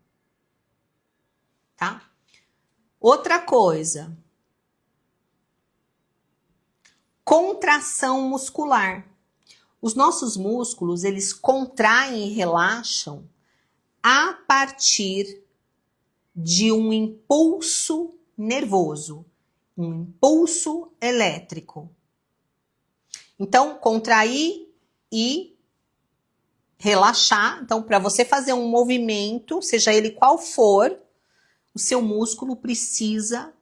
Tá? Outra coisa. Contração muscular. Os nossos músculos, eles contraem e relaxam a partir de um impulso nervoso, um impulso elétrico. Então, contrair e relaxar. Então, para você fazer um movimento, seja ele qual for, o seu músculo precisa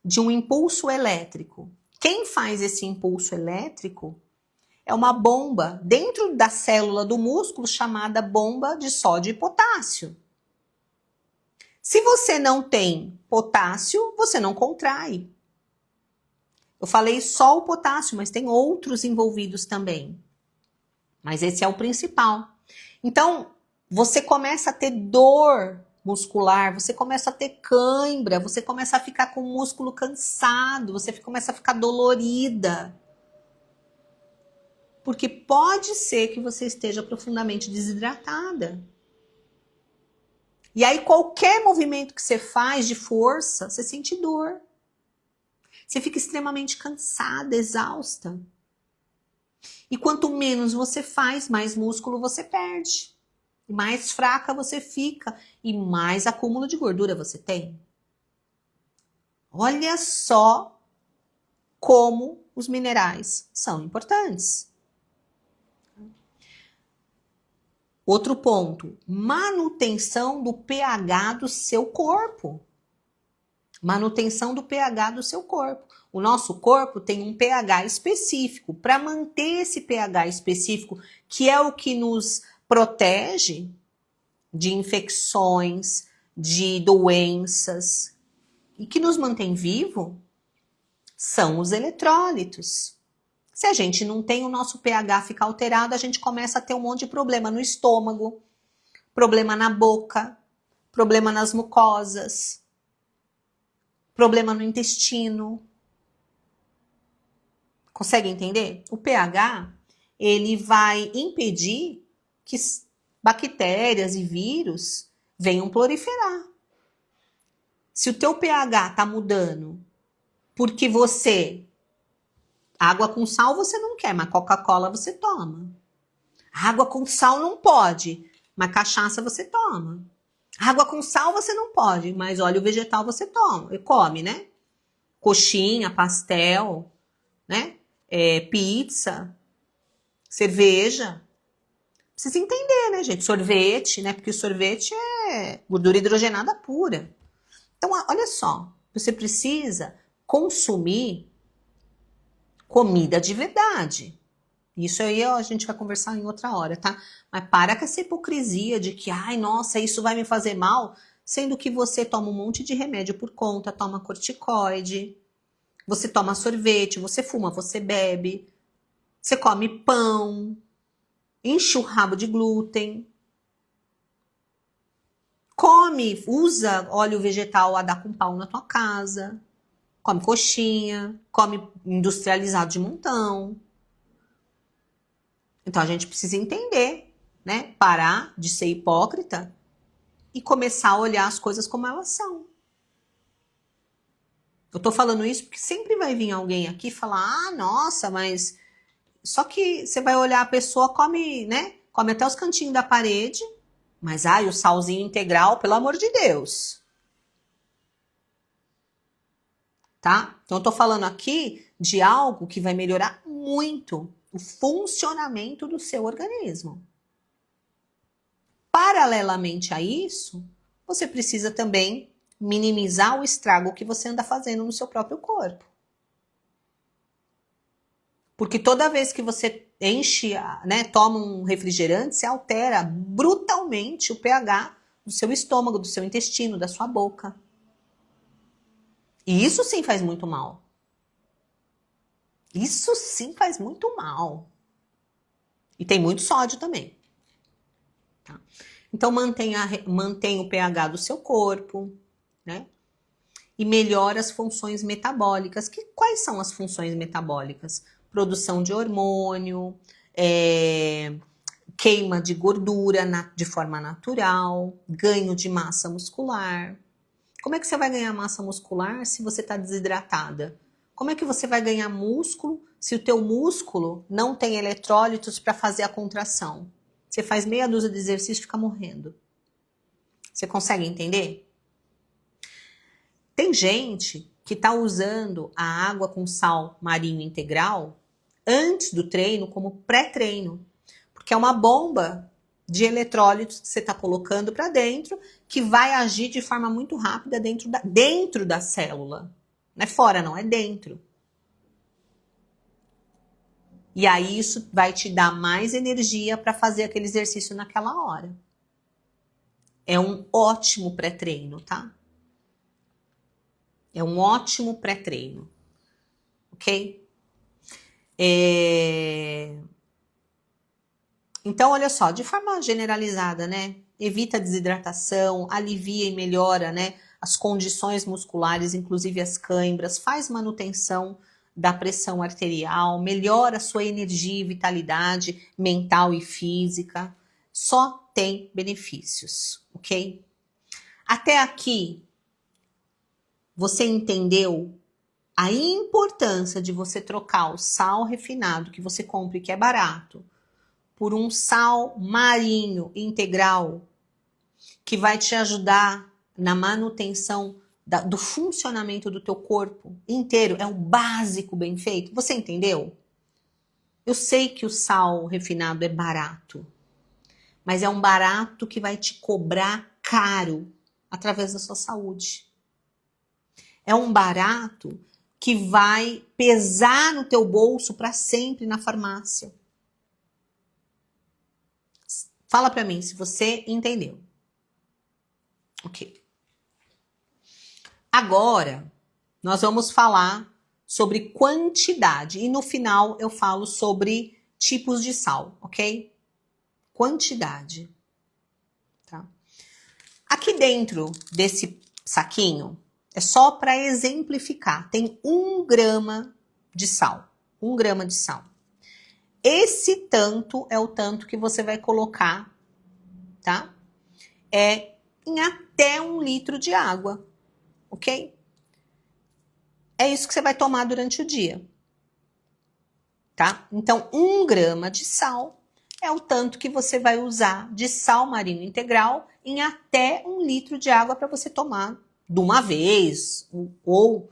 de um impulso elétrico. Quem faz esse impulso elétrico é uma bomba dentro da célula do músculo chamada bomba de sódio e potássio. Se você não tem potássio, você não contrai. Eu falei só o potássio, mas tem outros envolvidos também. Mas esse é o principal. Então, você começa a ter dor muscular, você começa a ter cãibra, você começa a ficar com o músculo cansado, você começa a ficar dolorida. Porque pode ser que você esteja profundamente desidratada. E aí qualquer movimento que você faz de força, você sente dor. Você fica extremamente cansada, exausta. E quanto menos você faz, mais músculo você perde. Mais fraca você fica e mais acúmulo de gordura você tem. Olha só como os minerais são importantes. Outro ponto, manutenção do pH do seu corpo. Manutenção do pH do seu corpo. O nosso corpo tem um pH específico. Para manter esse pH específico, que é o que nos protege de infecções, de doenças e que nos mantém vivo, são os eletrólitos. Se a gente não tem, o nosso pH fica alterado, a gente começa a ter um monte de problema no estômago, problema na boca, problema nas mucosas, problema no intestino. Consegue entender? O pH, ele vai impedir que bactérias e vírus venham proliferar. Se o teu pH está mudando porque água com sal você não quer, mas Coca-Cola você toma. Água com sal não pode, mas cachaça você toma. Água com sal você não pode, mas óleo vegetal você come, né? Coxinha, pastel, né? Pizza, cerveja. Precisa entender, né, gente? Sorvete, né? Porque o sorvete é gordura hidrogenada pura. Então, olha só, você precisa consumir comida de verdade. Isso aí a gente vai conversar em outra hora, tá? Mas para com essa hipocrisia de que, ai, nossa, isso vai me fazer mal, sendo que você toma um monte de remédio por conta, toma corticoide, você toma sorvete, você fuma, você bebe, você come pão, enche o rabo de glúten, usa óleo vegetal a dar com pau na tua casa, come coxinha, come industrializado de montão. Então a gente precisa entender, né? Parar de ser hipócrita e começar a olhar as coisas como elas são. Eu tô falando isso porque sempre vai vir alguém aqui e falar, ah, nossa, mas... Só que você vai olhar a pessoa, come, né? Come até os cantinhos da parede, mas, ai, o salzinho integral, pelo amor de Deus. Tá? Então eu tô falando aqui de algo que vai melhorar muito o funcionamento do seu organismo. paralelamente a isso, você precisa também minimizar o estrago que você anda fazendo no seu próprio corpo. Porque toda vez que você enche, né, toma um refrigerante, você altera brutalmente o pH do seu estômago, do seu intestino, da sua boca. E isso sim faz muito mal. Isso sim faz muito mal. E tem muito sódio também. Tá? Então mantenha o pH do seu corpo, né? E melhora as funções metabólicas. Quais são as funções metabólicas? Produção de hormônio, queima de gordura de forma natural, ganho de massa muscular. Como é que você vai ganhar massa muscular se você está desidratada? Como é que você vai ganhar músculo se o teu músculo não tem eletrólitos para fazer a contração? Você faz meia dúzia de exercícios e fica morrendo. Você consegue entender? Tem gente que está usando a água com sal marinho integral antes do treino como pré-treino. Porque é uma bomba de eletrólitos que você está colocando para dentro que vai agir de forma muito rápida dentro da célula. Não é fora, não, é dentro. E aí isso vai te dar mais energia para fazer aquele exercício naquela hora. É um ótimo pré-treino, tá? É um ótimo pré-treino. Ok? Então, olha só, de forma generalizada, né? Evita a desidratação, alivia e melhora, né, as condições musculares, inclusive as cãibras, faz manutenção da pressão arterial, melhora a sua energia e vitalidade mental e física. Só tem benefícios, ok? Até aqui, você entendeu a importância de você trocar o sal refinado que você compra e que é barato por um sal marinho integral que vai te ajudar na manutenção do funcionamento do teu corpo inteiro. É o básico bem feito. Você entendeu? Eu sei que o sal refinado é barato, mas é um barato que vai te cobrar caro através da sua saúde. É um barato que vai pesar no teu bolso para sempre na farmácia. Fala para mim se você entendeu. Ok. Agora, nós vamos falar sobre quantidade. E no final eu falo sobre tipos de sal, ok? Quantidade. Tá? Aqui dentro desse saquinho, é só para exemplificar. Tem 1 grama de sal. 1 grama de sal. Esse tanto é o tanto que você vai colocar, tá? Em até 1 litro de água, ok? É isso que você vai tomar durante o dia, tá? Então, 1 grama de sal é o tanto que você vai usar de sal marinho integral em até 1 litro de água para você tomar de uma vez ou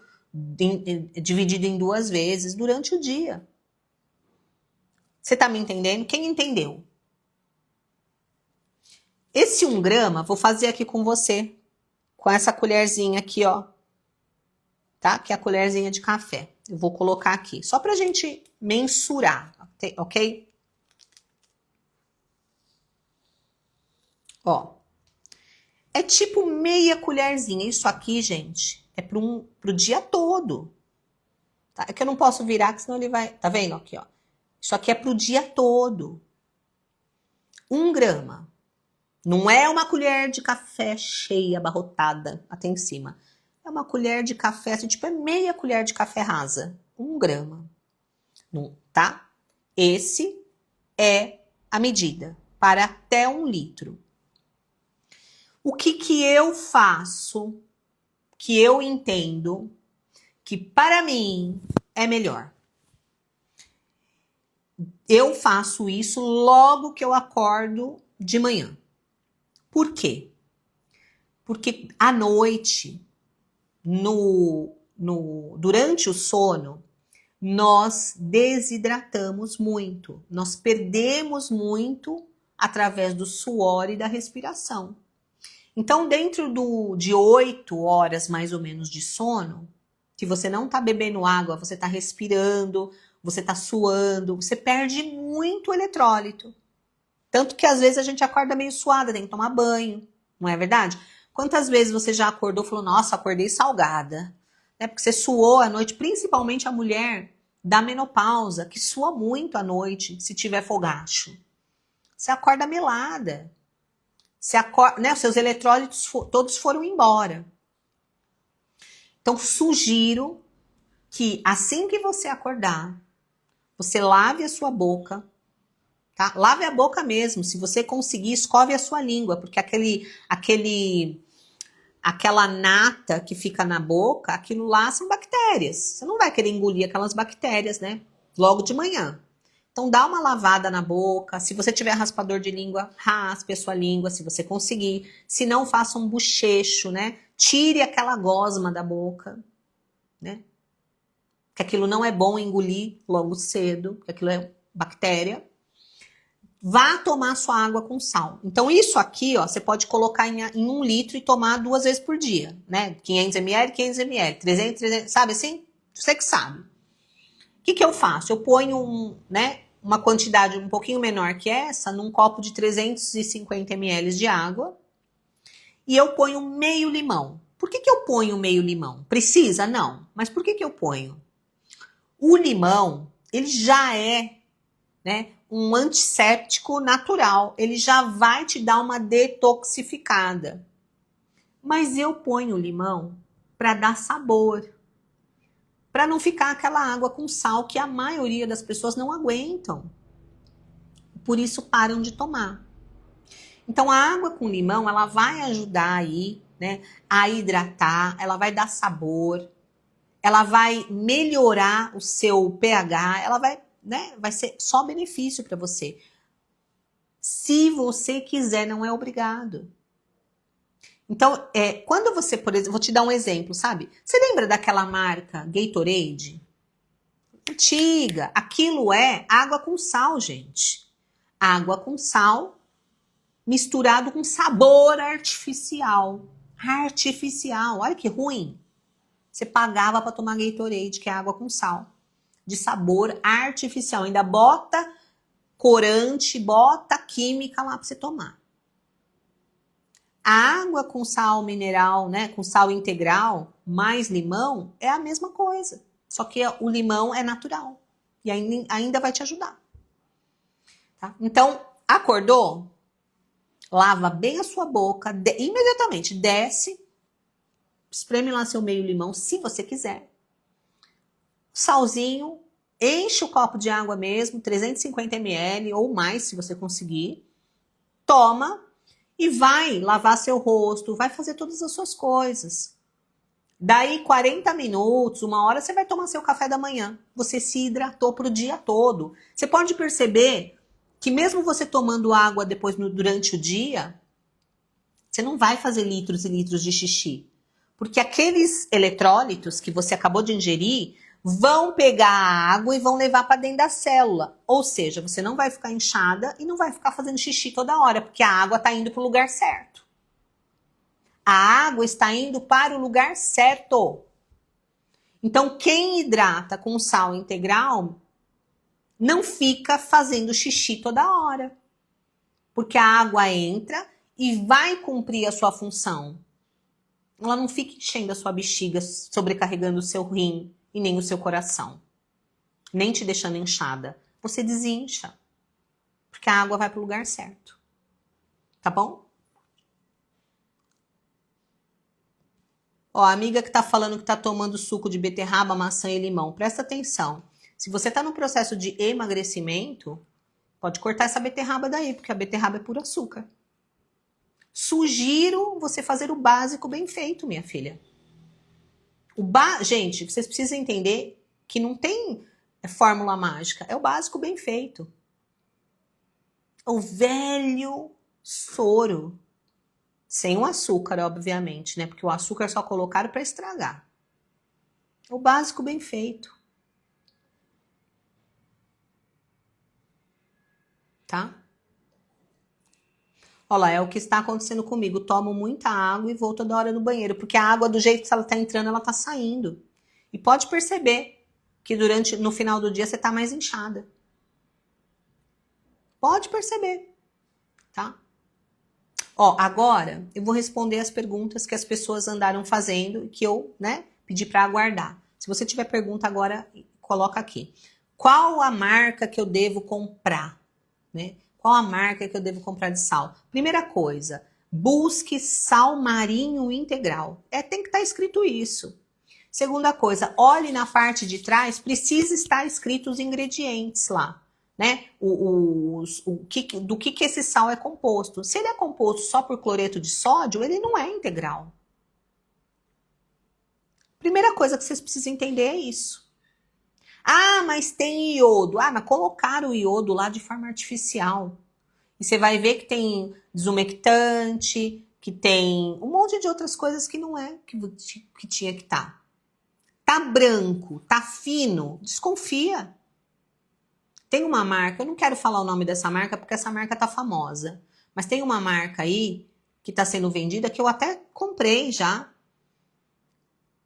dividido em 2 vezes durante o dia. Você tá me entendendo? Quem entendeu? Esse 1 grama, vou fazer aqui com você, com essa colherzinha aqui, ó. Tá? Que é a colherzinha de café. Eu vou colocar aqui, só pra gente mensurar, ok? Ó. É tipo meia colherzinha. Isso aqui, gente, é pro dia todo. Tá? É que eu não posso virar, que senão ele vai... Tá vendo aqui, ó? Isso aqui é pro dia todo. 1 grama. Não é uma colher de café cheia, abarrotada, até em cima. É uma colher de café, assim, tipo, é meia colher de café rasa. 1 grama. Tá? Esse é a medida para até 1 litro. O que eu faço, que eu entendo, que para mim é melhor? Eu faço isso logo que eu acordo de manhã. Por quê? Porque à noite, durante o sono, nós desidratamos muito, nós perdemos muito através do suor e da respiração. Então, dentro de 8 horas mais ou menos de sono, que você não está bebendo água, você está respirando, você está suando, você perde muito eletrólito. Tanto que às vezes a gente acorda meio suada, tem que tomar banho, não é verdade? Quantas vezes você já acordou e falou, nossa, acordei salgada? É porque você suou à noite, principalmente a mulher da menopausa, que sua muito à noite, se tiver fogacho. Você acorda melada. Você acorda, né, os seus eletrólitos todos foram embora. Então, sugiro que assim que você acordar, você lave a sua boca, tá? Lave a boca mesmo. Se você conseguir, escove a sua língua, porque aquela nata que fica na boca, aquilo lá são bactérias. Você não vai querer engolir aquelas bactérias, né? Logo de manhã. Então, dá uma lavada na boca. Se você tiver raspador de língua, raspe a sua língua, se você conseguir. Se não, faça um bochecho, né? Tire aquela gosma da boca, né? Que aquilo não é bom engolir logo cedo, que aquilo é bactéria. Vá tomar sua água com sal. Então, isso aqui, ó, você pode colocar em 1 litro e tomar 2 vezes por dia, né? 500 ml, 500 ml, 300, sabe assim? Você que sabe. O que eu faço? Eu ponho uma quantidade um pouquinho menor que essa num copo de 350 ml de água e eu ponho meio limão. Por que eu ponho meio limão? Precisa? Não. Mas por que eu ponho? O limão, ele já é, né, um antisséptico natural. Ele já vai te dar uma detoxificada. Mas eu ponho o limão para dar sabor. Para não ficar aquela água com sal que a maioria das pessoas não aguentam. Por isso param de tomar. Então a água com limão, ela vai ajudar aí, né, a hidratar, ela vai dar sabor, ela vai melhorar o seu pH, ela vai, né, vai ser só benefício para você. Se você quiser, não é obrigado. Então, quando você, por exemplo, vou te dar um exemplo, sabe? Você lembra daquela marca Gatorade? Antiga. Aquilo é água com sal, gente. Água com sal misturado com sabor artificial. Artificial. Olha que ruim. Você pagava para tomar Gatorade, que é água com sal. De sabor artificial. Ainda bota corante, bota química lá para você tomar. A água com sal mineral, né, com sal integral, mais limão, é a mesma coisa. Só que o limão é natural. E ainda vai te ajudar. Tá? Então, acordou? Lava bem a sua boca, imediatamente desce, espreme lá seu meio limão, se você quiser. Salzinho, enche o copo de água mesmo, 350 ml ou mais, se você conseguir. Toma e vai lavar seu rosto, vai fazer todas as suas coisas. Daí 40 minutos, 1 hora, você vai tomar seu café da manhã. Você se hidratou para o dia todo. Você pode perceber que mesmo você tomando água depois durante o dia, você não vai fazer litros e litros de xixi. Porque aqueles eletrólitos que você acabou de ingerir vão pegar a água e vão levar para dentro da célula. Ou seja, você não vai ficar inchada e não vai ficar fazendo xixi toda hora, porque a água está indo para o lugar certo. A água está indo para o lugar certo. Então, quem hidrata com sal integral não fica fazendo xixi toda hora. Porque a água entra e vai cumprir a sua função. Ela não fica enchendo a sua bexiga, sobrecarregando o seu rim e nem o seu coração. Nem te deixando inchada. Você desincha. Porque a água vai para o lugar certo. Tá bom? Ó, a amiga que tá falando que tá tomando suco de beterraba, maçã e limão. Presta atenção. Se você tá no processo de emagrecimento, pode cortar essa beterraba daí, porque a beterraba é puro açúcar. Sugiro você fazer o básico bem feito, minha filha. Gente, vocês precisam entender que não tem fórmula mágica. É o básico bem feito. O velho soro. Sem o açúcar, obviamente, né? Porque o açúcar só colocaram para estragar. O básico bem feito. Tá? Olha lá, é o que está acontecendo comigo. Tomo muita água e vou toda hora no banheiro, porque a água, do jeito que ela está entrando, ela está saindo. E pode perceber que no final do dia você está mais inchada. Pode perceber, tá? Ó, agora eu vou responder as perguntas que as pessoas andaram fazendo e que eu, né, pedi para aguardar. Se você tiver pergunta agora, coloca aqui. Qual a marca que eu devo comprar, né? Qual a marca que eu devo comprar de sal? Primeira coisa, busque sal marinho integral. Tem que estar escrito isso. Segunda coisa, olhe na parte de trás, precisa estar escrito os ingredientes lá, né? Do que esse sal é composto. Se ele é composto só por cloreto de sódio, ele não é integral. Primeira coisa que vocês precisam entender é isso. Ah, mas tem iodo. Ah, mas colocaram o iodo lá de forma artificial. E você vai ver que tem desumectante, que tem um monte de outras coisas que não é que tinha que estar. Tá branco, tá fino, desconfia. Tem uma marca, eu não quero falar o nome dessa marca porque essa marca tá famosa, mas tem uma marca aí que tá sendo vendida que eu até comprei já,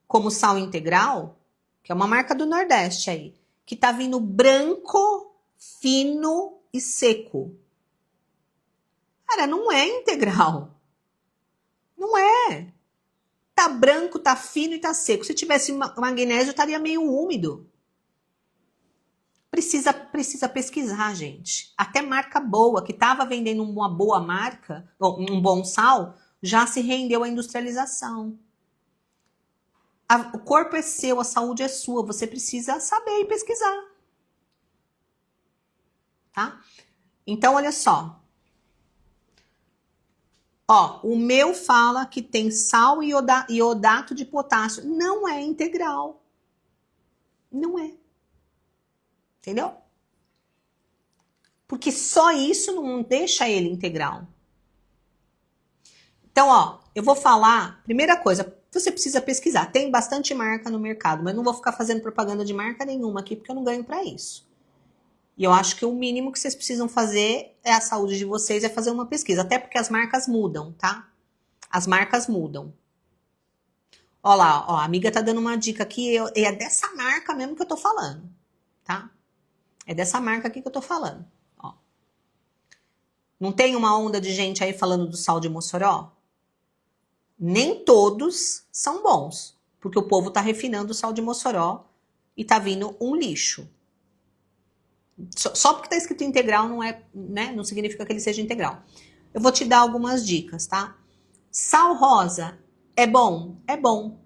como sal integral, que é uma marca do Nordeste aí, que tá vindo branco, fino e seco. Cara, não é integral. Não é. Tá branco, tá fino e tá seco. Se tivesse magnésio, estaria meio úmido. Precisa pesquisar, gente. Até marca boa, que estava vendendo uma boa marca, um bom sal, já se rendeu à industrialização. O corpo é seu, a saúde é sua. Você precisa saber e pesquisar. Tá? Então, olha só. Ó, o meu fala que tem sal e iodato de potássio. Não é integral. Não é. Entendeu? Porque só isso não deixa ele integral. Então, ó, eu vou falar, primeira coisa, você precisa pesquisar. Tem bastante marca no mercado, mas não vou ficar fazendo propaganda de marca nenhuma aqui, porque eu não ganho para isso. E eu acho que o mínimo que vocês precisam fazer é a saúde de vocês, é fazer uma pesquisa. Até porque as marcas mudam, tá? As marcas mudam. Ó lá, ó, a amiga tá dando uma dica aqui, é dessa marca mesmo que eu tô falando, tá? É dessa marca aqui que eu tô falando, ó. Não tem uma onda de gente aí falando do sal de Mossoró? Nem todos são bons, porque o povo tá refinando o sal de Mossoró e tá vindo um lixo. Só porque tá escrito integral não é, né? Não significa que ele seja integral. Eu vou te dar algumas dicas, tá? Sal rosa é bom? É bom.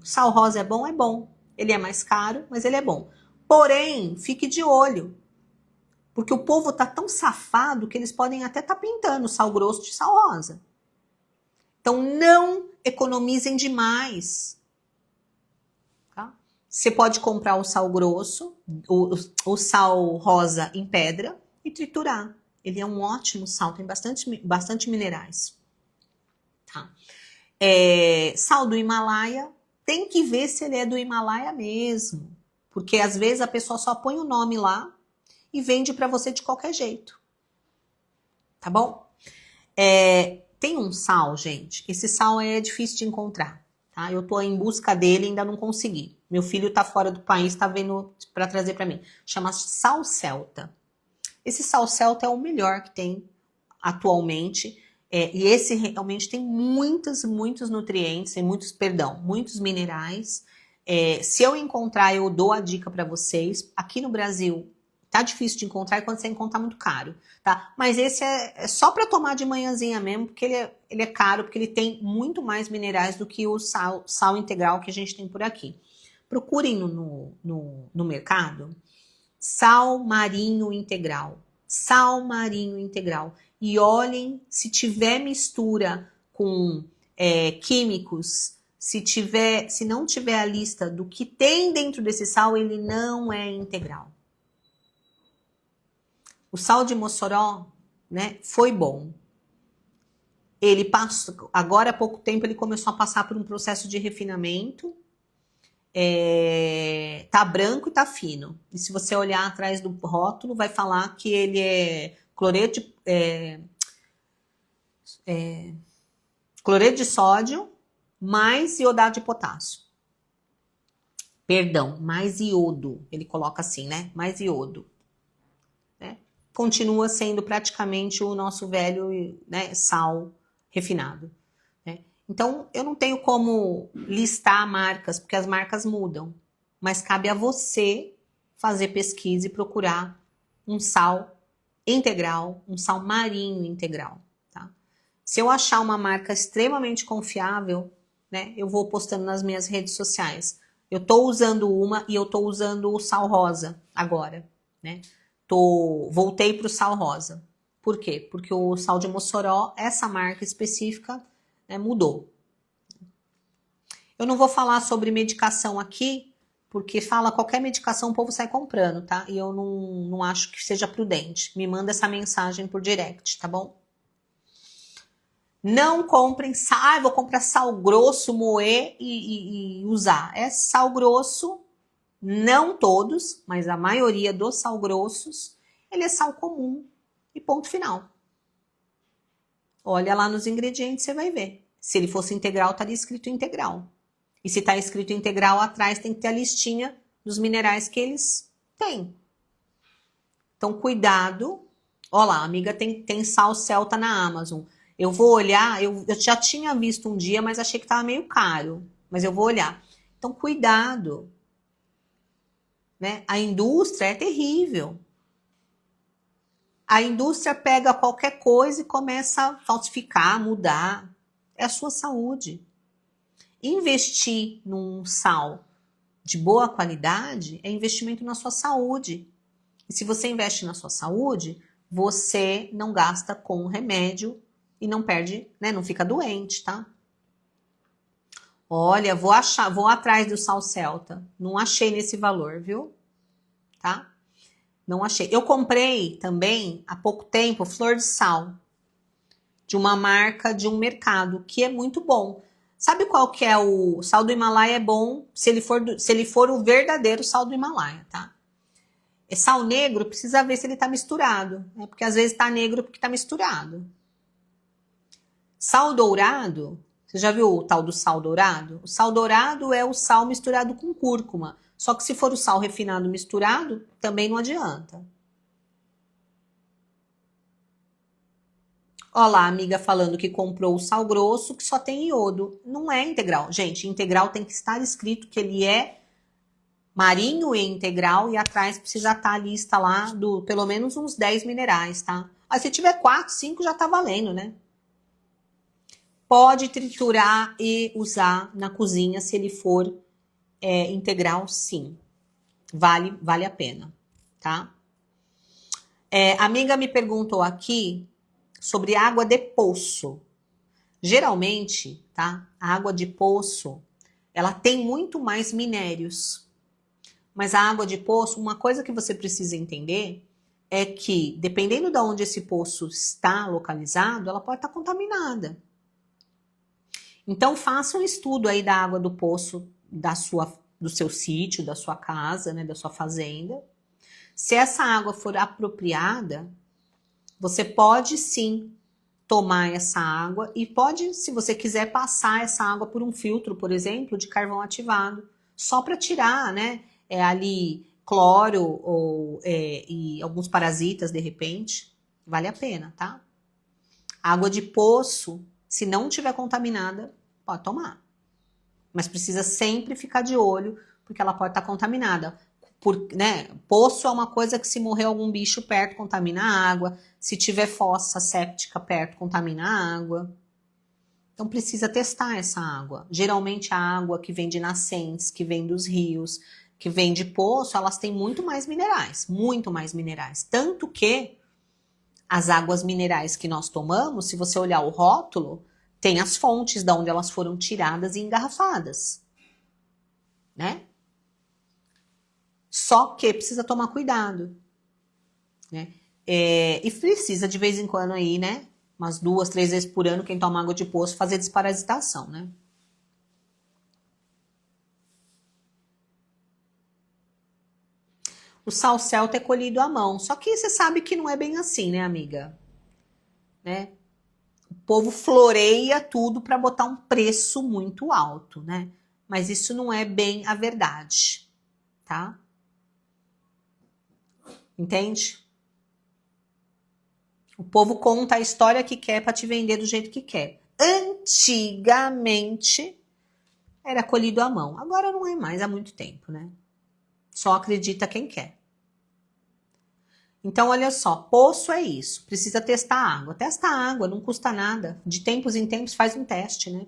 Sal rosa é bom? É bom. Ele é mais caro, mas ele é bom. Porém, fique de olho. Porque o povo tá tão safado que eles podem até estar pintando sal grosso de sal rosa. Então, não economizem demais. Tá? Você pode comprar o sal grosso, o sal rosa em pedra e triturar. Ele é um ótimo sal, tem bastante minerais. Tá? Sal do Himalaia, tem que ver se ele é do Himalaia mesmo. Porque às vezes a pessoa só põe o nome lá e vende para você de qualquer jeito. Tá bom? Tem um sal, gente. Esse sal é difícil de encontrar. Tá? Eu tô em busca dele e ainda não consegui. Meu filho tá fora do país, tá vendo para trazer para mim. Chama sal celta. Esse sal celta é o melhor que tem atualmente. E esse realmente tem muitos nutrientes, muitos minerais. Se eu encontrar, eu dou a dica para vocês. Aqui no Brasil, tá difícil de encontrar e quando você encontrar, muito caro, tá? Mas esse é só para tomar de manhãzinha mesmo, porque ele é caro, porque ele tem muito mais minerais do que o sal integral que a gente tem por aqui. Procurem no mercado sal marinho integral. Sal marinho integral. E olhem se tiver mistura com químicos, se não tiver a lista do que tem dentro desse sal, ele não é integral. O sal de Mossoró, né, foi bom. Ele passou, agora há pouco tempo ele começou a passar por um processo de refinamento. Tá branco e tá fino. E se você olhar atrás do rótulo, vai falar que ele é cloreto cloreto de sódio mais iodato de potássio. Perdão, mais iodo. Ele coloca assim, né? Mais iodo. Né? Continua sendo praticamente o nosso velho, né, sal refinado. Né? Então, eu não tenho como listar marcas, porque as marcas mudam. Mas cabe a você fazer pesquisa e procurar um sal integral, um sal marinho integral. Tá? Se eu achar uma marca extremamente confiável, né, eu vou postando nas minhas redes sociais. Eu estou usando uma e eu estou usando o sal rosa agora. Né? Voltei para o sal rosa. Por quê? Porque o sal de Mossoró, essa marca específica, né, mudou. Eu não vou falar sobre medicação aqui, porque fala qualquer medicação o povo sai comprando, tá? E eu não acho que seja prudente. Me manda essa mensagem por direct, tá bom? Não comprem sal, vou comprar sal grosso, moer e usar. É sal grosso, não todos, mas a maioria dos sal grossos, ele é sal comum e ponto final. Olha lá nos ingredientes, você vai ver. Se ele fosse integral, estaria escrito integral. E se está escrito integral, atrás tem que ter a listinha dos minerais que eles têm. Então, cuidado. Olha lá, amiga, tem sal celta na Amazon. Eu vou olhar, eu já tinha visto um dia, mas achei que estava meio caro. Mas eu vou olhar. Então, cuidado. Né? A indústria é terrível. A indústria pega qualquer coisa e começa a falsificar, mudar. É a sua saúde. Investir num sal de boa qualidade é investimento na sua saúde. E se você investe na sua saúde, você não gasta com remédio e não perde, né? Não fica doente, tá? Olha, vou atrás do sal celta. Não achei nesse valor, viu? Tá? Não achei. Eu comprei também, há pouco tempo, flor de sal. De uma marca, de um mercado, que é muito bom. Sabe qual que é o sal do Himalaia? É bom se ele for o verdadeiro sal do Himalaia, tá? É sal negro, precisa ver se ele tá misturado, né? Porque às vezes tá negro porque tá misturado. Sal dourado, você já viu o tal do sal dourado? O sal dourado é o sal misturado com cúrcuma. Só que se for o sal refinado misturado, também não adianta. Olha lá, a amiga falando que comprou o sal grosso que só tem iodo. Não é integral. Gente, integral tem que estar escrito que ele é marinho e integral e atrás precisa estar a lista lá do pelo menos uns 10 minerais, tá? Mas se tiver 4, 5 já tá valendo, né? Pode triturar e usar na cozinha se ele for integral, sim. Vale a pena, tá? A amiga me perguntou aqui sobre água de poço. Geralmente, tá? A água de poço, ela tem muito mais minérios. Mas a água de poço, uma coisa que você precisa entender é que, dependendo de onde esse poço está localizado, ela pode estar contaminada. Então, faça um estudo aí da água do poço do seu sítio, da sua casa, né, da sua fazenda. Se essa água for apropriada, você pode sim tomar essa água e pode, se você quiser, passar essa água por um filtro, por exemplo, de carvão ativado, só para tirar, né, ali cloro e alguns parasitas de repente. Vale a pena, tá? Água de poço, se não tiver contaminada, pode tomar. Mas precisa sempre ficar de olho, porque ela pode estar contaminada. Né? Poço é uma coisa que se morrer algum bicho perto, contamina a água. Se tiver fossa séptica perto, contamina a água. Então precisa testar essa água. Geralmente a água que vem de nascentes, que vem dos rios, que vem de poço, elas têm muito mais minerais. Muito mais minerais. Tanto que as águas minerais que nós tomamos, se você olhar o rótulo, tem as fontes de onde elas foram tiradas e engarrafadas. Né? Só que precisa tomar cuidado, né? E precisa de vez em quando aí, né? Umas 2, 3 vezes por ano, quem toma água de poço, fazer desparasitação, né? O sal celta é colhido à mão. Só que você sabe que não é bem assim, né, amiga? Né? povo floreia tudo para botar um preço muito alto, né? Mas isso não é bem a verdade, tá? Entende? O povo conta a história que quer para te vender do jeito que quer. Antigamente era colhido à mão. Agora não é mais há muito tempo, né? Só acredita quem quer. Então, olha só, poço é isso. Precisa testar a água. Testa a água, não custa nada. De tempos em tempos faz um teste, né?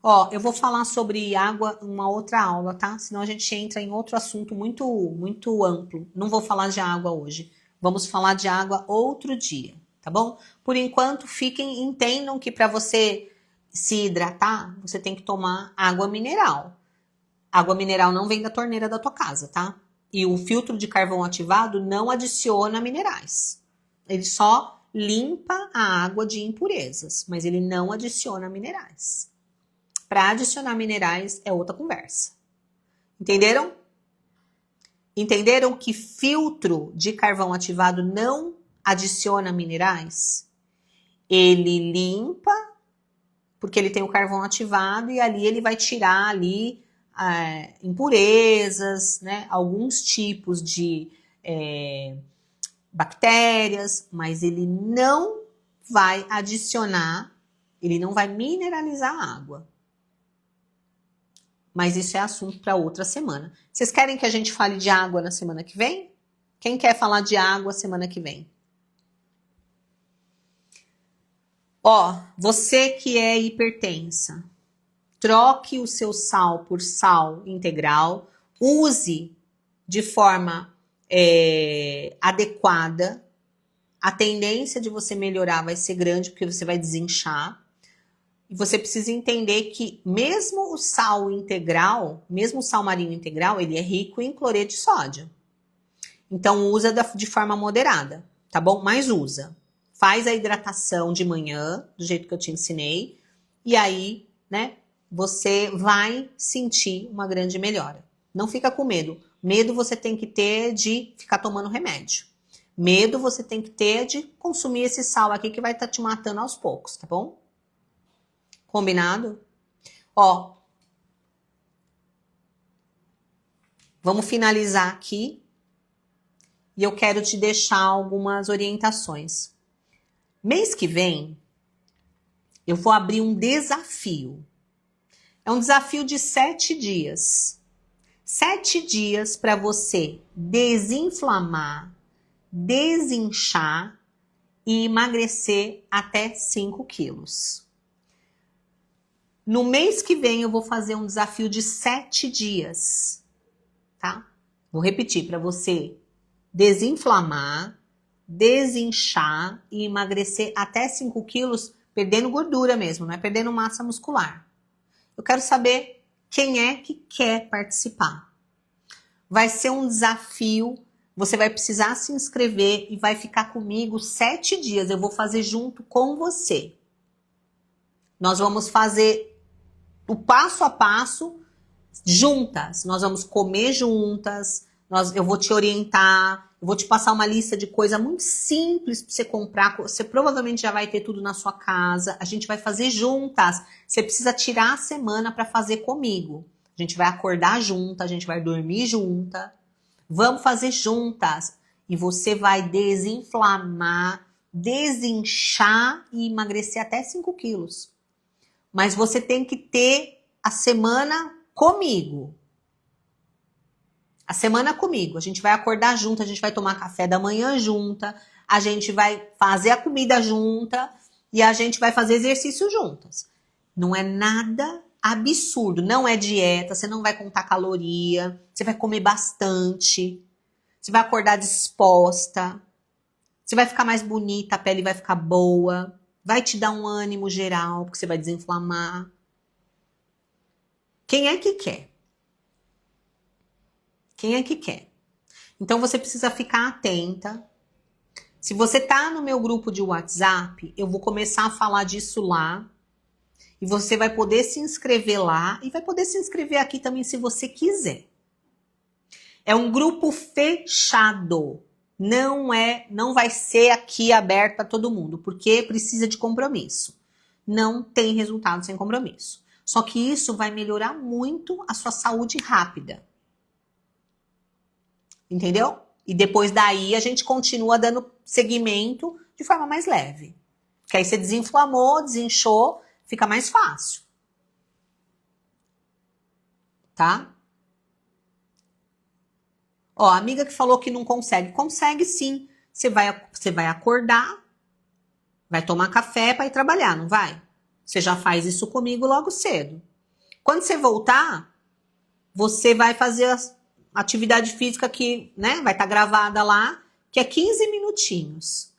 Ó, eu vou falar sobre água em uma outra aula, tá? Senão a gente entra em outro assunto muito amplo. Não vou falar de água hoje. Vamos falar de água outro dia, tá bom? Por enquanto, entendam que para você se hidratar, você tem que tomar água mineral. Água mineral não vem da torneira da tua casa, tá? E o filtro de carvão ativado não adiciona minerais. Ele só limpa a água de impurezas, mas ele não adiciona minerais. Para adicionar minerais é outra conversa. Entenderam? Entenderam que filtro de carvão ativado não adiciona minerais? Ele limpa, porque ele tem o carvão ativado e ali ele vai tirar ali impurezas, né? Alguns tipos de bactérias, mas ele não vai adicionar, ele não vai mineralizar a água. Mas isso é assunto para outra semana. Vocês querem que a gente fale de água na semana que vem? Quem quer falar de água semana que vem? Ó, você que é hipertensa, troque o seu sal por sal integral, use de forma adequada. A tendência de você melhorar vai ser grande porque você vai desinchar. E você precisa entender que mesmo o sal integral, mesmo o sal marinho integral, ele é rico em cloreto de sódio. Então usa de forma moderada, tá bom? Mas usa. Faz a hidratação de manhã, do jeito que eu te ensinei, e aí, né, você vai sentir uma grande melhora. Não fica com medo. Medo você tem que ter de ficar tomando remédio. Medo você tem que ter de consumir esse sal aqui que vai estar te matando aos poucos, tá bom? Combinado? Ó, vamos finalizar aqui e eu quero te deixar algumas orientações. Mês que vem, eu vou abrir um desafio. É um desafio de 7 dias. 7 dias para você desinflamar, desinchar e emagrecer até 5 quilos. No mês que vem eu vou fazer um desafio de 7 dias, tá? Vou repetir para você desinflamar, desinchar e emagrecer até 5 quilos, perdendo gordura mesmo, não é perdendo massa muscular. Eu quero saber quem é que quer participar. Vai ser um desafio, você vai precisar se inscrever e vai ficar comigo 7 dias. Eu vou fazer junto com você. Nós vamos fazer o passo a passo juntas. Nós vamos comer juntas, eu vou te orientar, eu vou te passar uma lista de coisa muito simples para você comprar. Você provavelmente já vai ter tudo na sua casa. A gente vai fazer juntas. Você precisa tirar a semana para fazer comigo. A gente vai acordar junta, a gente vai dormir junta. Vamos fazer juntas. E você vai desinflamar, desinchar e emagrecer até 5 quilos. Mas você tem que ter a semana comigo. A semana comigo. A gente vai acordar junto, a gente vai tomar café da manhã junta, a gente vai fazer a comida junta e a gente vai fazer exercício juntas. Não é nada absurdo, não é dieta, você não vai contar caloria, você vai comer bastante, você vai acordar disposta, você vai ficar mais bonita, a pele vai ficar boa, vai te dar um ânimo geral, porque você vai desinflamar. Quem é que quer? Quem é que quer? Então você precisa ficar atenta. Se você tá no meu grupo de WhatsApp, eu vou começar a falar disso lá. E você vai poder se inscrever lá e vai poder se inscrever aqui também se você quiser. É um grupo fechado. Não vai ser aqui aberto para todo mundo, porque precisa de compromisso. Não tem resultado sem compromisso. Só que isso vai melhorar muito a sua saúde rápida. Entendeu? E depois daí a gente continua dando seguimento de forma mais leve. Porque aí você desinflamou, desinchou, fica mais fácil. Tá? Ó, a amiga que falou que não consegue. Consegue sim. Você vai acordar, vai tomar café para ir trabalhar, não vai? Você já faz isso comigo logo cedo. Quando você voltar, você vai fazer a atividade física que, né, vai estar gravada lá, que é 15 minutinhos.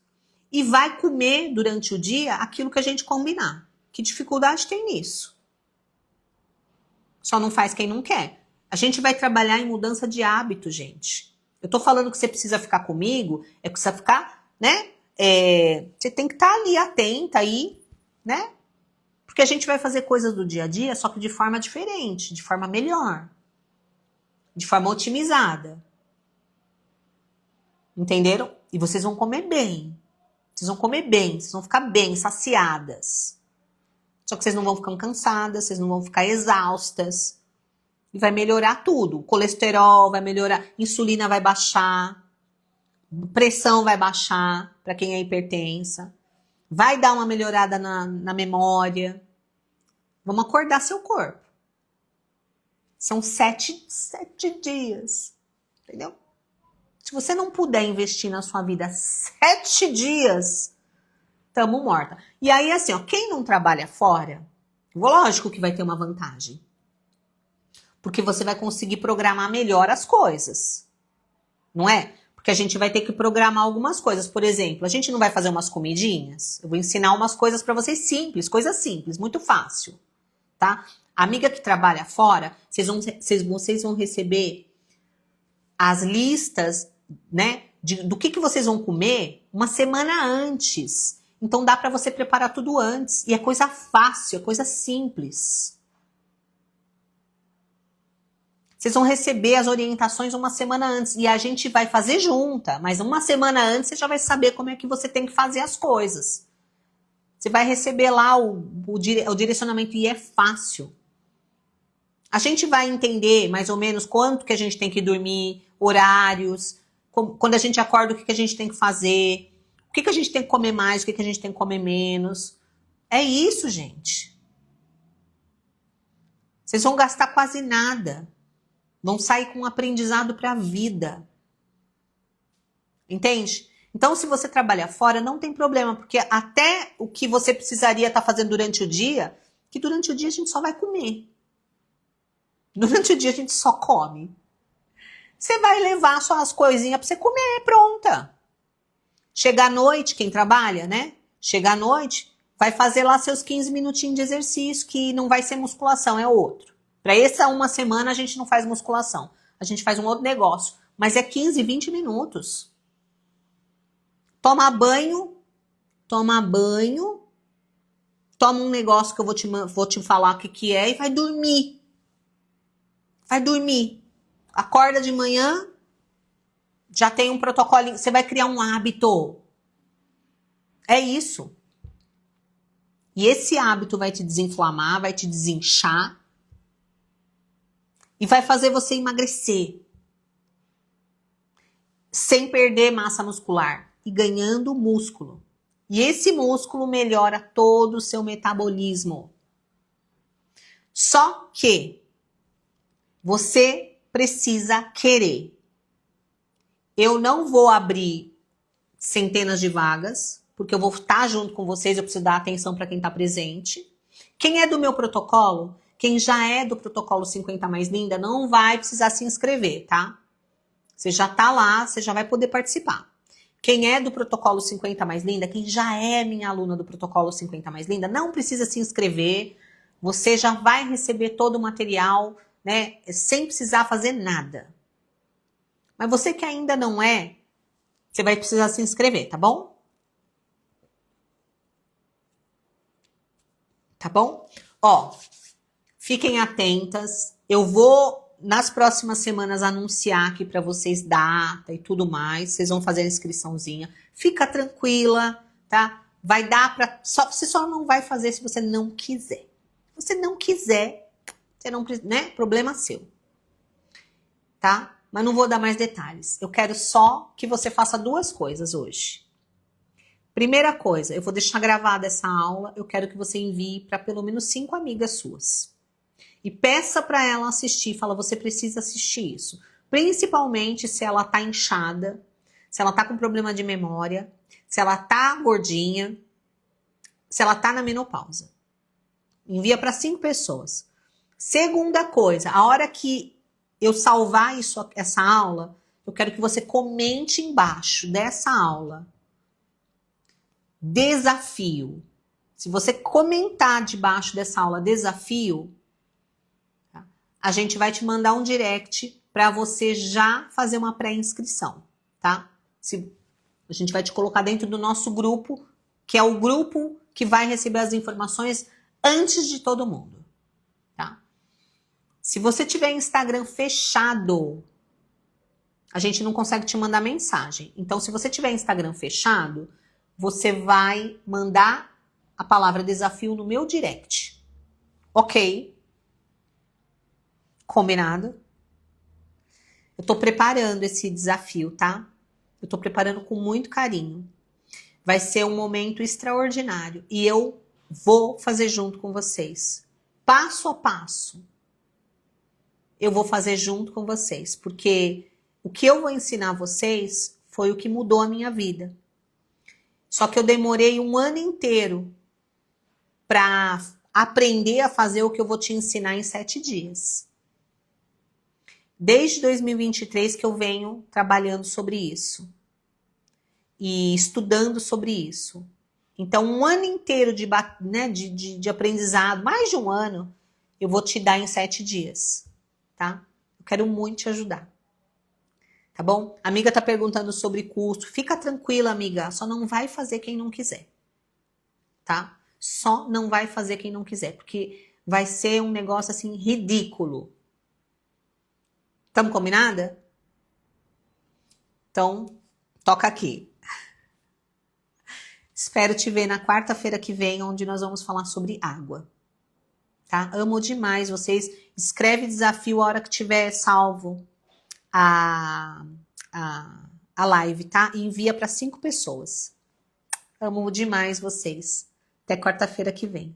E vai comer durante o dia aquilo que a gente combinar. Que dificuldade tem nisso? Só não faz quem não quer. A gente vai trabalhar em mudança de hábito, gente. Eu tô falando que você precisa ficar comigo, é que precisa ficar, né? Você tem que estar ali atenta aí, né? Porque a gente vai fazer coisas do dia a dia, só que de forma diferente, de forma melhor. De forma otimizada. Entenderam? E vocês vão comer bem. Vocês vão comer bem, vocês vão ficar bem, saciadas. Só que vocês não vão ficar cansadas, vocês não vão ficar exaustas. E vai melhorar tudo. O colesterol vai melhorar, insulina vai baixar, pressão vai baixar para quem é hipertensa. Vai dar uma melhorada na memória. Vamos acordar seu corpo. São 7 dias. Entendeu? Se você não puder investir na sua vida 7 dias, tamo morta. E aí, assim, ó, quem não trabalha fora, lógico que vai ter uma vantagem. Porque você vai conseguir programar melhor as coisas. Não é? Porque a gente vai ter que programar algumas coisas. Por exemplo, a gente não vai fazer umas comidinhas? Eu vou ensinar umas coisas para vocês simples, coisas simples, muito fácil. Tá? A amiga que trabalha fora, vocês vão receber as listas, né, do que vocês vão comer uma semana antes. Então dá para você preparar tudo antes. E é coisa fácil, é coisa simples. Vocês vão receber as orientações uma semana antes. E a gente vai fazer junta. Mas uma semana antes você já vai saber como é que você tem que fazer as coisas. Você vai receber lá o direcionamento e é fácil. A gente vai entender mais ou menos quanto que a gente tem que dormir, horários, quando a gente acorda o que a gente tem que fazer, o que a gente tem que comer mais, o que a gente tem que comer menos. É isso, gente. Vocês vão gastar quase nada. Vão sair com um aprendizado para a vida. Entende? Então, se você trabalha fora, não tem problema, porque até o que você precisaria estar fazendo durante o dia, que durante o dia a gente só vai comer. Durante o dia a gente só come. Você vai levar só as coisinhas para você comer, pronta. Chega à noite, quem trabalha, né? Chega à noite, vai fazer lá seus 15 minutinhos de exercício, que não vai ser musculação, é outro. Para essa uma semana a gente não faz musculação. A gente faz um outro negócio. Mas é 15, 20 minutos. Toma banho, toma um negócio que eu vou te falar o que é e vai dormir. Vai dormir. Acorda de manhã, já tem um protocolo, você vai criar um hábito. É isso. E esse hábito vai te desinflamar, vai te desinchar e vai fazer você emagrecer. Sem perder massa muscular e ganhando músculo. E esse músculo melhora todo o seu metabolismo. Só que você precisa querer. Eu não vou abrir centenas de vagas, porque eu vou estar junto com vocês, eu preciso dar atenção para quem está presente. Quem é do meu protocolo, quem já é do protocolo 50 Mais Linda, não vai precisar se inscrever, tá? Você já tá lá, você já vai poder participar. Quem é do protocolo 50 Mais Linda, quem já é minha aluna do protocolo 50 Mais Linda, não precisa se inscrever. Você já vai receber todo o material, né, sem precisar fazer nada. Mas você que ainda não é, você vai precisar se inscrever, tá bom? tá bom? Ó, fiquem atentas. Eu vou, nas próximas semanas, anunciar aqui para vocês data e tudo mais. Vocês vão fazer a inscriçãozinha. Fica tranquila, tá? Vai dar para... Você só não vai fazer se você não quiser. Se você não quiser, você não, né? Problema seu. Tá? Mas não vou dar mais detalhes. Eu quero só que você faça duas coisas hoje. Primeira coisa, eu vou deixar gravada essa aula. Eu quero que você envie para pelo menos 5 amigas suas. E peça para ela assistir. Fala, você precisa assistir isso. Principalmente se ela tá inchada, se ela tá com problema de memória, se ela tá gordinha, se ela tá na menopausa. Envia para 5 pessoas. Segunda coisa, a hora que eu salvar essa aula, eu quero que você comente embaixo dessa aula. Desafio. Se você comentar debaixo dessa aula desafio, tá? A gente vai te mandar um direct para você já fazer uma pré-inscrição, tá? A gente vai te colocar dentro do nosso grupo, que é o grupo que vai receber as informações antes de todo mundo, tá? Se você tiver Instagram fechado, a gente não consegue te mandar mensagem. Então, se você tiver Instagram fechado, você vai mandar a palavra desafio no meu direct. Ok? Combinado? Eu tô preparando esse desafio, tá? Eu tô preparando com muito carinho. Vai ser um momento extraordinário. E eu vou fazer junto com vocês. Passo a passo. Eu vou fazer junto com vocês. Porque o que eu vou ensinar vocês foi o que mudou a minha vida. Só que eu demorei 1 ano inteiro para aprender a fazer o que eu vou te ensinar em 7 dias. Desde 2023 que eu venho trabalhando sobre isso. E estudando sobre isso. Então, 1 ano inteiro de aprendizado, mais de 1 ano, eu vou te dar em 7 dias. Tá? Eu quero muito te ajudar. Tá bom? A amiga tá perguntando sobre custo. Fica tranquila, amiga. Só não vai fazer quem não quiser. Tá? Só não vai fazer quem não quiser. Porque vai ser um negócio assim ridículo. Tamo combinada? Então, toca aqui. Espero te ver na quarta-feira que vem, onde nós vamos falar sobre água. Tá? Amo demais vocês. Escreve desafio a hora que tiver salvo a live, tá? E envia para 5 pessoas. Amo demais vocês. Até quarta-feira que vem.